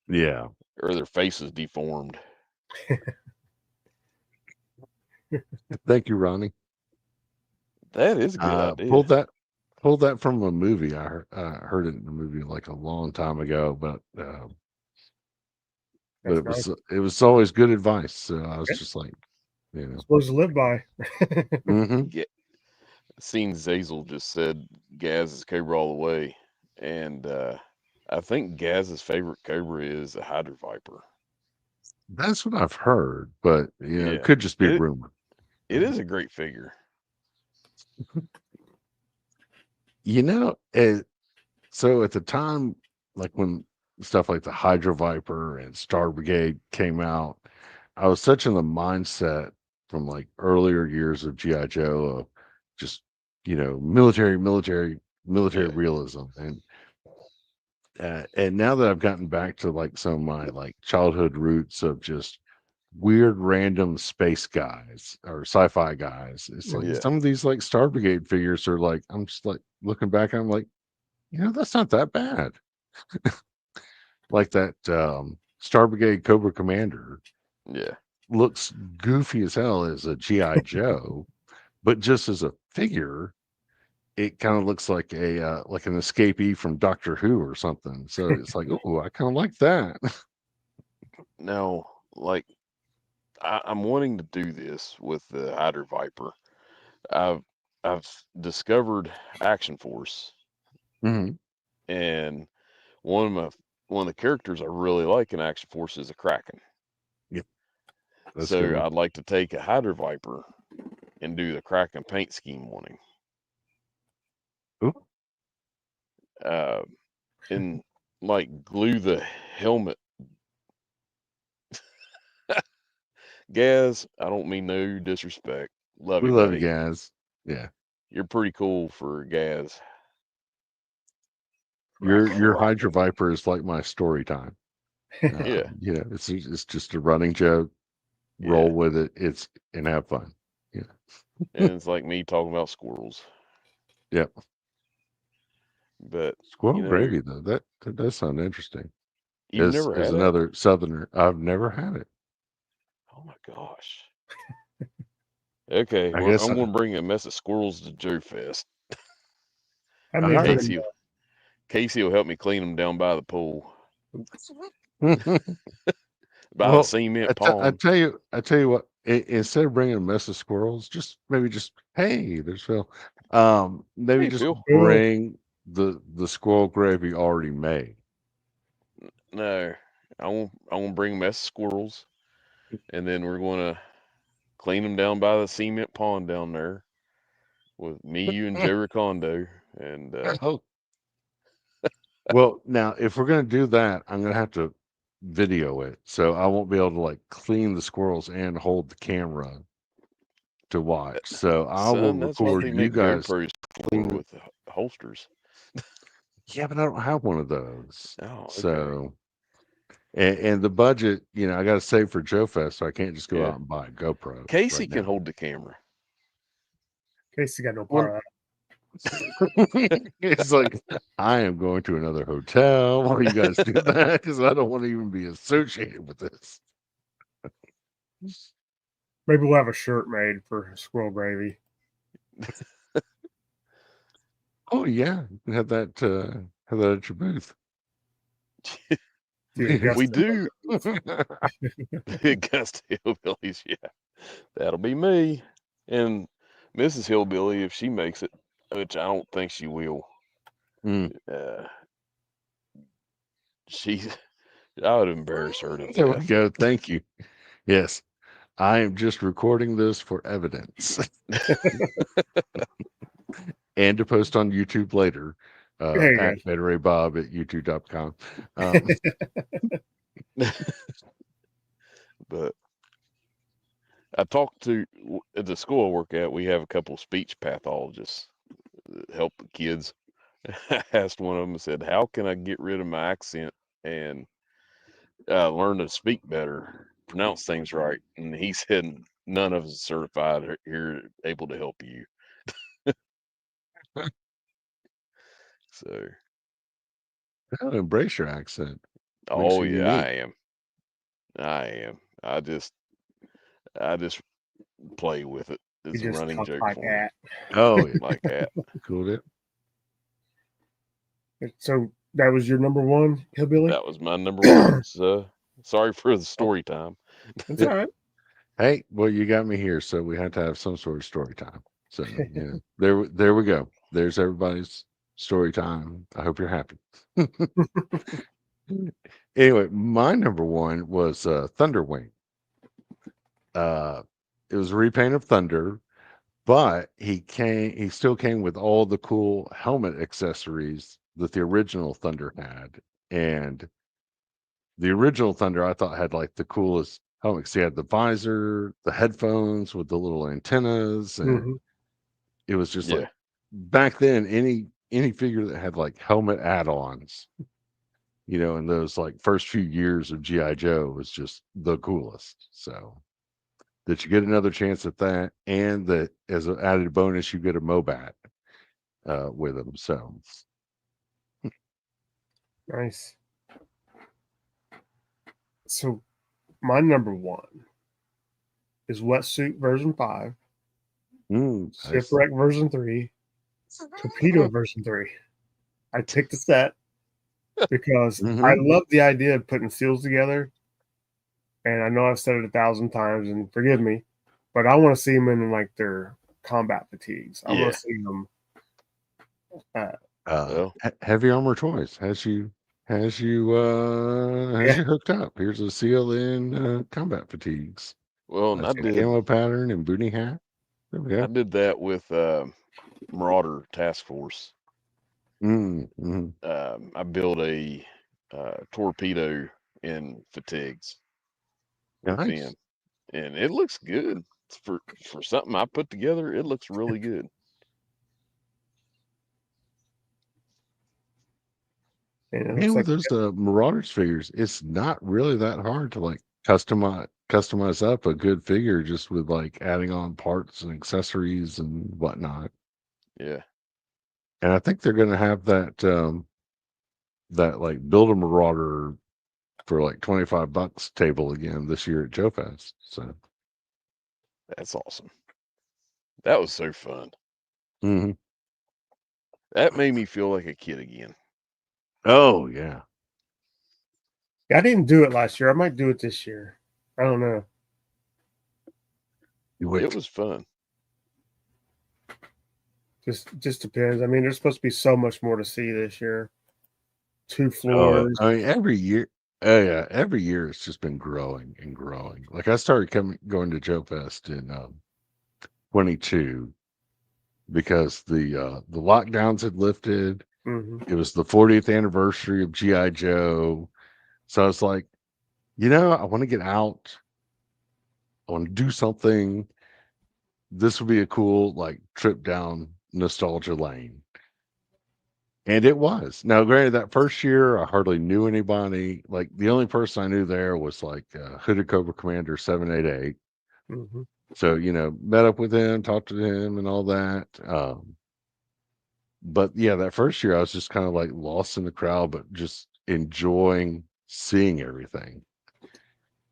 Yeah. Or their faces deformed. Thank you, Ronnie. That is a good idea. Pulled that from a movie. I heard it in a movie like a long time ago, but it was always good advice. So I was just like, supposed to live by. Yeah. Seen Zazel just said Gaz is Cobra all the way, and I think Gaz's favorite Cobra is a Hydra Viper. That's what I've heard, but it could just be rumor. It is a great figure. So at the time, like when stuff like the Hydra Viper and Star Brigade came out, I was such in the mindset from like earlier years of GI Joe of just military realism, and now that I've gotten back to like some of my like childhood roots of just weird random space guys or sci-fi guys, it's like some of these like Star Brigade figures are like, I'm just like looking back, I'm like, that's not that bad. Like that Star Brigade Cobra Commander Yeah. looks goofy as hell as a GI Joe, but just as a figure, it kind of looks like like an escapee from Doctor Who or something. So it's like, oh, I kind of like that. Now, like, I'm wanting to do this with the Hydra Viper. I've I've discovered Action Force, Hmm. and one of the characters I really like in Action Force is a Kraken. Yep, that's a good So one. I'd like to take a Hydra Viper and do the Kraken paint scheme on him. Ooh. Uh, and like glue the helmet. Gaz, I don't mean no disrespect. Love We you, love you buddy. guys. Yeah. You're pretty cool for Gaz. Your Hydra Viper is like my story time. Yeah, It's just a running joke. Roll yeah. with it. And have fun. Yeah. And it's like me talking about squirrels. Yep. But Squirrel gravy though. That does sound interesting. you've never As had it? another Southerner, I've never had it. Oh my gosh. Okay, I well, guess I'm going to bring a mess of squirrels to Joe Fest. I all mean, right. Casey will help me clean them down by the pool, by the Well, cement pond. I tell you what. Instead of bringing a mess of squirrels, just hey, there's Phil. Maybe Hey, just Phil. bring the squirrel gravy already made. No, I won't bring a mess of squirrels, and then we're going to clean them down by the cement pond down there with me, you, and Joe Ricondo. And Oh, well, now if we're gonna do that, I'm gonna have to video it, so I won't be able to like clean the squirrels and hold the camera to watch. So I will son, that's what record they you make guys GoPros for clean. with holsters. Yeah, but I don't have one of those. Oh, okay. So and the budget, I got to save for Joe Fest, so I can't just go Yeah. out and buy a GoPro Casey right can now. hold the camera. Casey got no part of that. It's like I am going to another hotel while you guys do that because I don't want to even be associated with this. Maybe we'll have a shirt made for squirrel gravy. Oh yeah, you can have that at your booth. We do. Gust Hillbillies, yeah. That'll be me. And Mrs. Hillbilly, if she makes it, which I don't think she will. Uh, she, I would embarrass her to There we death. go. Thank you. Yes, I am just recording this for evidence and to post on YouTube later at BetarayBob at youtube.com. But I talked to at the school I work at. We have a couple of speech pathologists that help the kids. I asked one of them and said, "How can I get rid of my accent and learn to speak better, pronounce things right?" And he said, "None of us is certified or here able to help you." So, Embrace your accent. Makes oh you yeah, I unique. am. I am. I just play with it. It's You a just running talk joke like for me. that. Oh, yeah. Like that. Cool it. So that was your number one, Hillbilly? That was my number one. So sorry for the story time. That's all right. Hey, well, you got me here, so we had to have some sort of story time. So yeah, there we go. There's everybody's story time. I hope you're happy. Anyway, my number one was Thunderwing. It was a repaint of Thunder, but he still came with all the cool helmet accessories that the original Thunder had. And the original Thunder I thought had like the coolest helmets. He had the visor, the headphones with the little antennas, and it was just like Yeah. back then any figure that had like helmet add-ons, in those like first few years of GI Joe was just the coolest. So that you get another chance at that, and that as an added bonus, you get a Mobat with them. So Nice. So my number one is Wetsuit version 5, Nice. Shipwreck version 3, Torpedo version 3. I picked a set because I love the idea of putting seals together. And I know I've said it 1,000 times, and forgive me, but I want to see them in like their combat fatigues. I want to see them. Well, Heavy Armor Toys has you hooked up. Here's a seal in combat fatigues. well, and I That's a did camo pattern and booty hat. There we I go. did that with Marauder Task Force. I built a torpedo in fatigues with Nice. them, and it looks good for something I put together. It looks really good. And with those Marauders figures, it's not really that hard to like customize up a good figure just with like adding on parts and accessories and whatnot. Yeah. And I think they're gonna have that that like build a Marauder for like $25 table again this year at Joe Fest. So That's awesome. That was so fun. mm-hmm. That made me feel like a kid again. Oh yeah. I didn't do it last year. I might do it this year. I don't know. It was fun. Just depends. I mean, there's supposed to be so much more to see this year. 2 floors. I mean, every year. Oh yeah, every year it's just been growing and growing. Like I started going to Joe Fest in 22 because the lockdowns had lifted. Mm-hmm. It was the 40th anniversary of GI Joe, so I was like, I want to get out. I want to do something. This would be a cool like trip down nostalgia lane. And it was. Now, granted, that first year, I hardly knew anybody. Like, the only person I knew there was like Hooded Cobra Commander 788. Mm-hmm. So, met up with him, talked to him, and all that. But yeah, that first year, I was just kind of like lost in the crowd, but just enjoying seeing everything.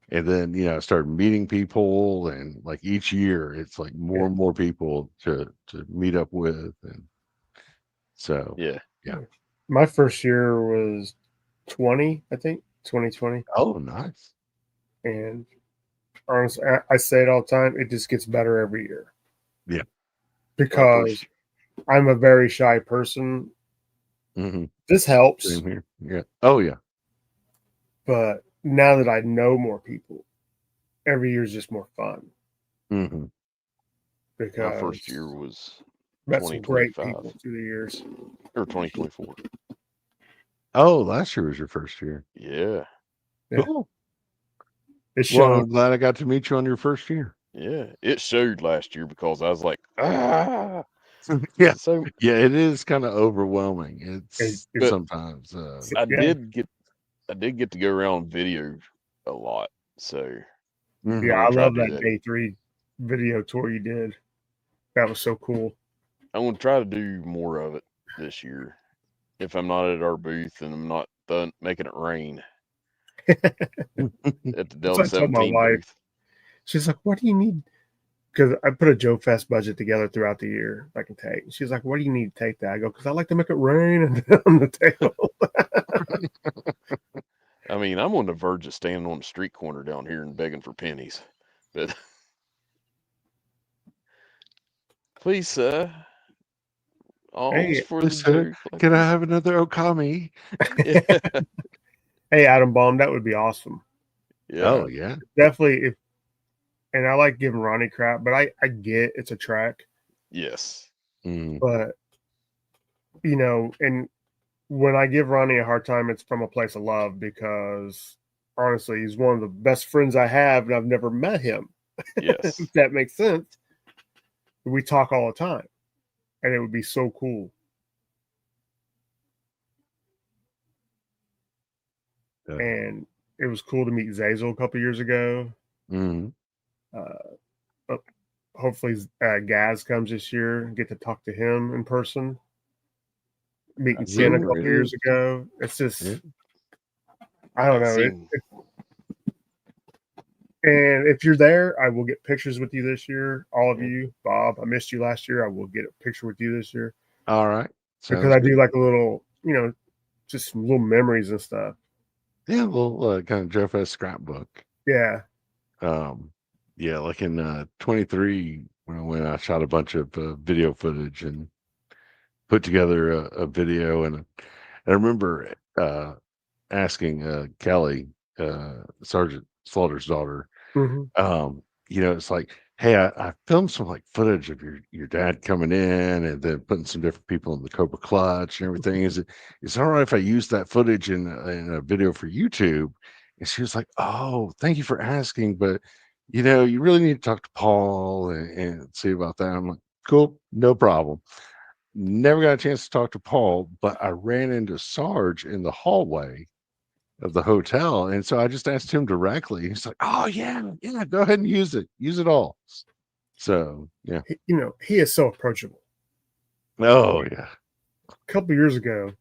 And then, I started meeting people, and like each year, it's like more and more people to meet up with. And so, Yeah. My first year was 20, I think, 2020. Oh, nice. And honestly, I say it all the time. It just gets better every year. Yeah. Because I'm a very shy person. Mm-hmm. This helps. Same here. Yeah. Oh, yeah. But now that I know more people, every year is just more fun. Mm-hmm. Because my first year was met some great 2025 people through the years. or 2024. Oh, last year was your first year. Yeah. Cool. It Well, showed. I'm glad I got to meet you on your first year. Yeah. It showed last year because I was like, ah. Yeah. So Yeah, it is kind of overwhelming. It's But sometimes. I did get to go around video a lot. So Mhm. Yeah, I'm I gonna try love to do that that. day 3 video tour you did. That was so cool. I'm gonna try to do more of it this year. If I'm not at our booth and I'm not done making it rain at the That's Delta what I told my 17 wife. booth. She's like, "What do you need?" Because I put a Joe Fest budget together throughout the year I can take. She's like, "What do you need to take that?" I go, "Because I like to make it rain and on the table." I mean, I'm on the verge of standing on the street corner down here and begging for pennies. But please, sir, alms Hey, for the Sir, Joe can I collectors. have another Okami? Yeah. hey, Adam Baum, that would be awesome. Yeah. Oh, yeah. Definitely. And I like giving Ronnie crap, but I get it's a track. Yes. Mm. But and when I give Ronnie a hard time, it's from a place of love because honestly, he's one of the best friends I have, and I've never met him. Yes. If that makes sense. We talk all the time, and it would be so cool. And it was cool to meet Zazel a couple years ago. Mm-hmm. Hopefully, Gaz comes this year and get to talk to him in person. meeting Ken a couple years ago. It's just, I don't know. And if you're there, I will get pictures with you this year. All of you, Bob, I missed you last year. I will get a picture with you this year. All right. Because I do like a little, just little memories and stuff. Yeah, well, kind of Joe Fest scrapbook. Yeah. Yeah, like in 23, when I shot a bunch of video footage and put together a video, and I remember asking Kelly, Sergeant Slaughter's daughter, it's like, hey, I filmed some like footage of your dad coming in and then putting some different people in the Cobra Clutch and everything. Is it all right if I use that footage in a video for YouTube? And she was like, oh, thank you for asking, but you really need to talk to Paul and see about that. I'm like, cool, no problem. Never got a chance to talk to Paul, but I ran into Sarge in the hallway of the hotel, and so I just asked him directly. He's like, oh yeah, go ahead and use it all. So yeah, he is so approachable. Oh yeah. A couple years ago,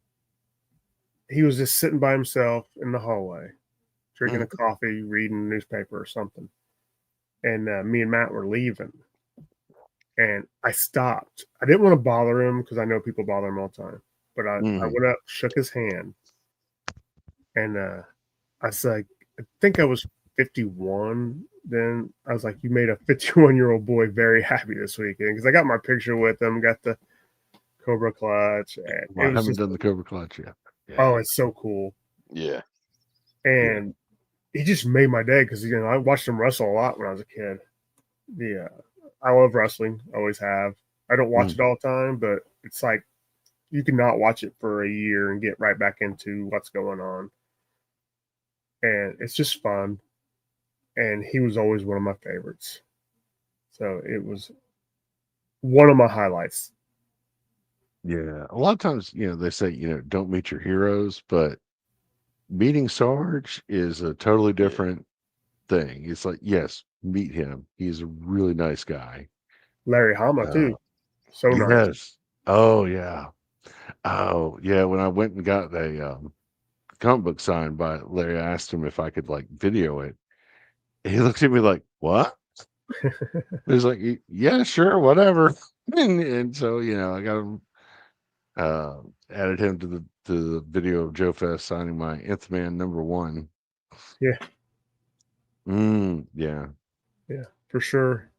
he was just sitting by himself in the hallway, drinking a coffee, reading a newspaper or something, and me and Matt were leaving, and I stopped. I didn't want to bother him because I know people bother him all the time, but I went up, shook his hand, and I was like, I think I was 51 then. I was like, you made a 51-year-old boy very happy this weekend, because I got my picture with him, got the Cobra Clutch. And I haven't done the Cobra Clutch yet. Yeah. Oh, it's so cool. Yeah. And he just made my day, because I watched him wrestle a lot when I was a kid. Yeah, I love wrestling, always have. I don't watch it all the time, but it's like you can not watch it for a year and get right back into what's going on. And it's just fun. And he was always one of my favorites. So it was one of my highlights. Yeah. A lot of times, they say, don't meet your heroes, but meeting Sarge is a totally different thing. It's like, yes, meet him. He's a really nice guy. Larry Hama, too. So nice. Yes. Oh, yeah. Oh, yeah. When I went and got a comic book signed by Larry, I asked him if I could like video it. He looked at me like, what? He was like, yeah, sure, whatever. And so, I got him, added him to the video of Joe Fest signing my Nth Man #1. Yeah. Yeah. Yeah, for sure.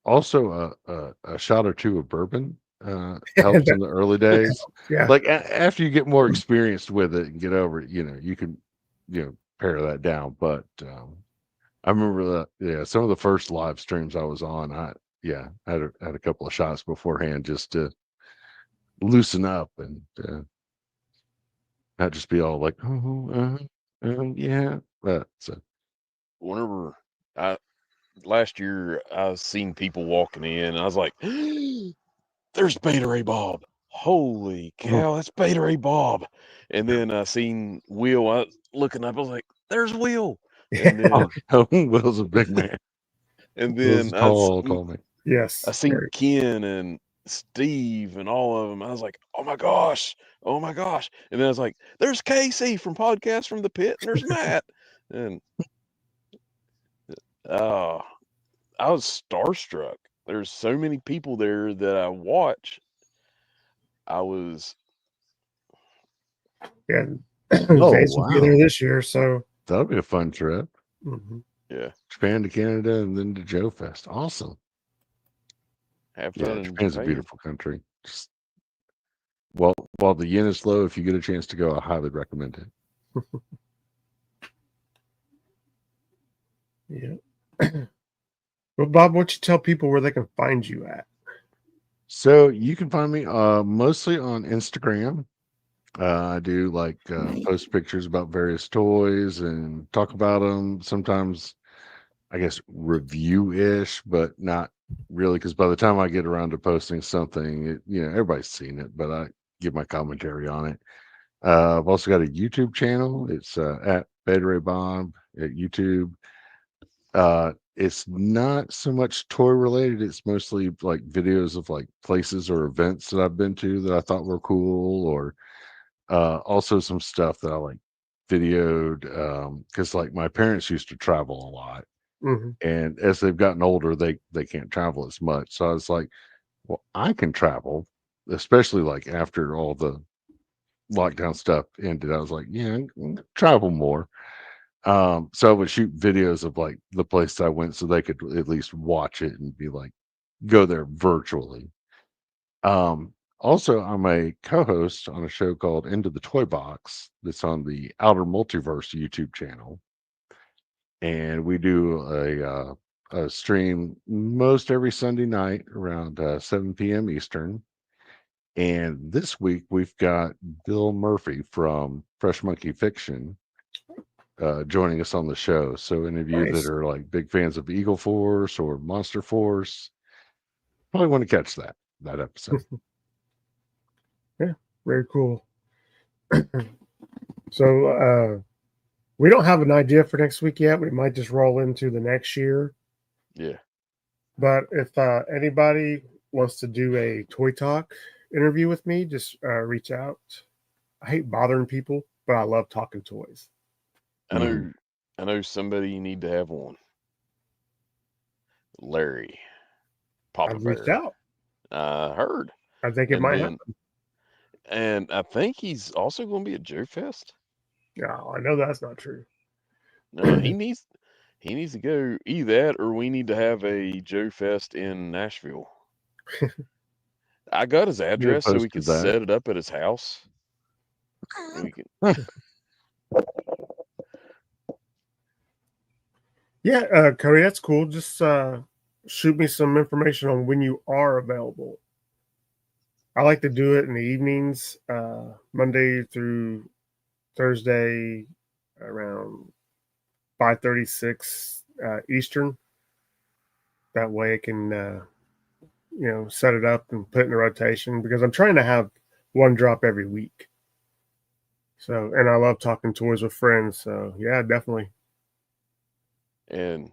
Also, a shot or two of bourbon helps in the early days. Yeah. Like after you get more experienced with it and get over it, you can, pare that down. But I remember that, some of the first live streams I was on, I had a couple of shots beforehand just to loosen up and not just be all like, yeah. So whenever last year I seen people walking in, and I was like, there's BetarayBob. Holy cow, that's BetarayBob. And then I seen Will. I was looking up, I was like, there's Will. And then Will's a big man. And then tall man. Yes. I seen Ken and Steve and all of them. I was like, oh my gosh. And then I was like, there's Casey from Podcast from the Pit, and there's Matt. And I was starstruck. There's so many people there that I watch. I was. Yeah. Vance will be there this year, so that'll be a fun trip. Yeah. Japan to Canada and then to Joe Fest. Awesome. Have fun. Japan's a beautiful country. Just while the yen is low, if you get a chance to go, I highly recommend it. Yeah. Well, Bob, why don't you tell people where they can find you at? So you can find me mostly on Instagram. I do like post pictures about various toys and talk about them. Sometimes, I guess, review-ish, but not really, because by the time I get around to posting something, everybody's seen it, but I give my commentary on it. I've also got a YouTube channel. It's at BetarayBob at YouTube. It's not so much toy related. It's mostly like videos of like places or events that I've been to that I thought were cool, or also some stuff that I like videoed because like my parents used to travel a lot, Mhm. and as they've gotten older, they can't travel as much. So I was like, well, I can travel, especially like after all the lockdown stuff ended. I was like, yeah, I can travel more. So I would shoot videos of like the place I went so they could at least watch it and be like, go there virtually. Also, I'm a co-host on a show called Into the Toy Box that's on the Outer Multiverse YouTube channel, and we do a stream most every Sunday night around 7 p.m. Eastern. And this week we've got Bill Murphy from Fresh Monkey Fiction joining us on the show. So any of you that Nice. are like big fans of Eagle Force or Monster Force probably want to catch that episode. Yeah, very cool. So we don't have an idea for next week yet. We might just roll into the next year. Yeah. But if anybody wants to do a toy talk interview with me, just reach out. I hate bothering people, but I love talking toys. I know. I know somebody you need to have on. Larry, Papa I've reached Bear. out. I heard. I think it And might then, happen. and I think he's also going to be at Joe Fest. No, I know that's not true. No, he needs to go. Either that, or we need to have a Joe Fest in Nashville. I got his address so we Opposed to could that. set it up at his house. We can. Yeah, Cody, that's cool. Just shoot me some information on when you are available. I like to do it in the evenings, Monday through Thursday, around 5:36 Eastern. That way, I can set it up and put it in a rotation because I'm trying to have one drop every week. So, and I love talking toys with friends. So, yeah, definitely. And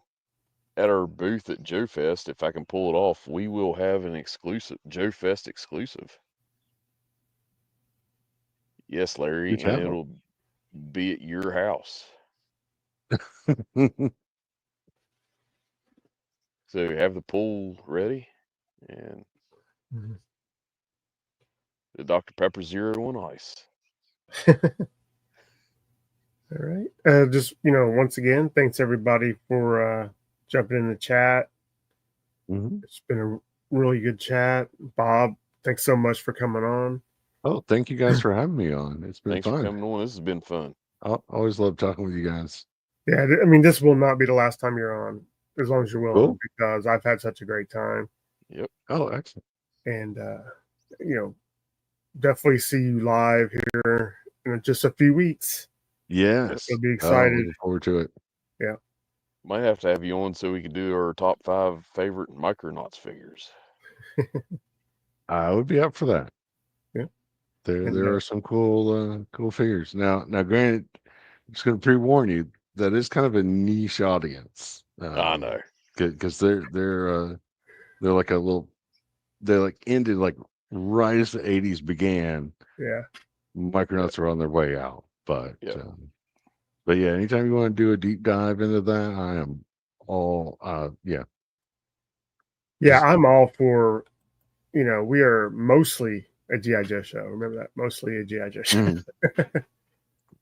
at our booth at Joe Fest, if I can pull it off, we will have an exclusive Joe Fest exclusive. Yes, Larry, Good and job. it'll be at your house. So have the pool ready and the Dr. Pepper Zero on ice. All right. Just, once again, thanks everybody for jumping in the chat. It's been a really good chat. Bob, thanks so much for coming on. Oh, thank you guys for having me on. It's been Thanks fun. for coming on. This has been fun. I always love talking with you guys. Yeah, I mean, this will not be the last time you're on, as long as you're willing, Cool. because I've had such a great time. Yep. Oh, excellent. And, definitely see you live here in just a few weeks. Yes. I'll be excited. Looking forward to it. Yeah. Might have to have you on so we can do our top 5 favorite Micronauts figures. I would be up for that. Yeah. There are some cool figures. Now granted, I'm just gonna pre-warn you, that is kind of a niche audience. I know. Because they're like a little, they like ended like right as the 80s began. Yeah. Micronauts are on their way out. But Yep. but yeah, anytime you want to do a deep dive into that, I am all yeah. Yeah, I'm all for, we are mostly a GI Joe show. Remember that? Mostly a GI Joe show.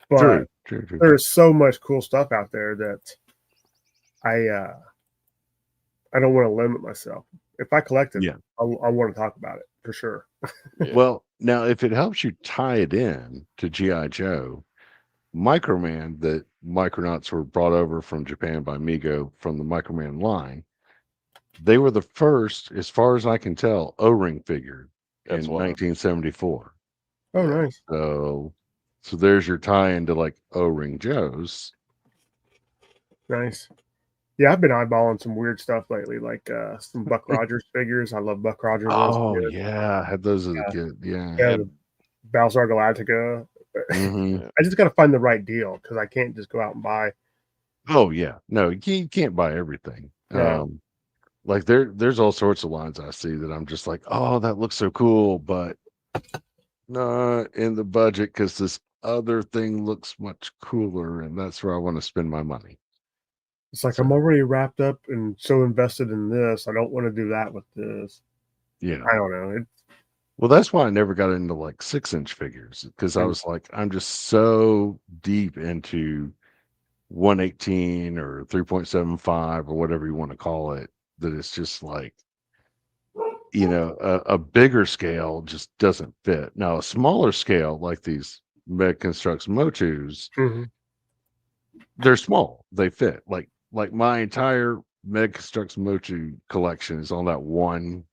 But True. there's so much cool stuff out there that I don't want to limit myself. If I collect it, I want to talk about it for sure. Yeah. Well, now if it helps you tie it in to GI Joe, Microman, that Micronauts were brought over from Japan by Mego from the Microman line. They were the first, as far as I can tell, O-ring figure in 1974. Oh, nice. So there's your tie into like O-ring Joes. Nice. Yeah, I've been eyeballing some weird stuff lately, like some Buck Rogers figures. I love Buck Rogers. Oh yeah, I had those as a kid. Yeah, the Battlestar Galactica. I just got to find the right deal because I can't just go out and buy, Oh yeah, no, you can't buy everything. Yeah. Like there's all sorts of lines I see that I'm just like, oh, that looks so cool, but not in the budget because this other thing looks much cooler, and that's where I want to spend my money. It's like So, I'm already wrapped up and so invested in this. I don't want to do that with this. yeah. I don't know. Well, that's why I never got into like 6-inch figures because I was like, I'm just so deep into 118 or 3.75 or whatever you want to call it that it's just like, a bigger scale just doesn't fit. Now, a smaller scale like these Meg Constructs Motus, Mhm. they're small, they fit. Like my entire Meg Constructs Motu collection is on that one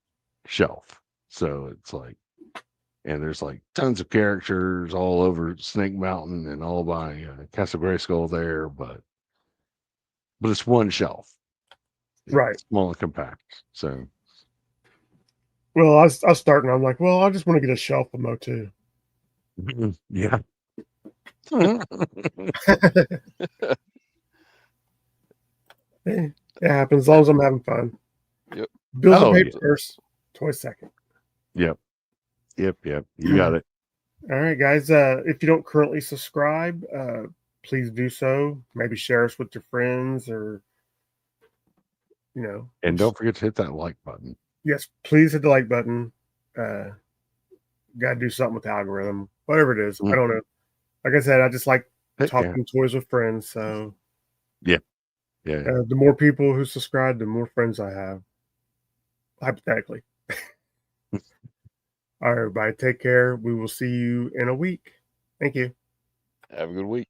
shelf. So it's like, and there's like tons of characters all over Snake Mountain and all by Castle Grayskull there, but it's one shelf. Right. It's small and compact. So Well, I was starting. I'm like, well, I just want to get a shelf of Motu. yeah. It happens as long as I'm having fun. Yep. Bills Oh, are paid yeah. first, toys second. Yep. You got it. All right, guys. If you don't currently subscribe, please do so. Maybe share us with your friends, or And don't forget to hit that like button. yes, please hit the like button. Got to do something with the algorithm, whatever it is. I don't know. Like I said, I just like talking toys with friends. So yeah. The more people who subscribe, the more friends I have. Hypothetically. All right, everybody. Take care. We will see you in a week. Thank you. Have a good week.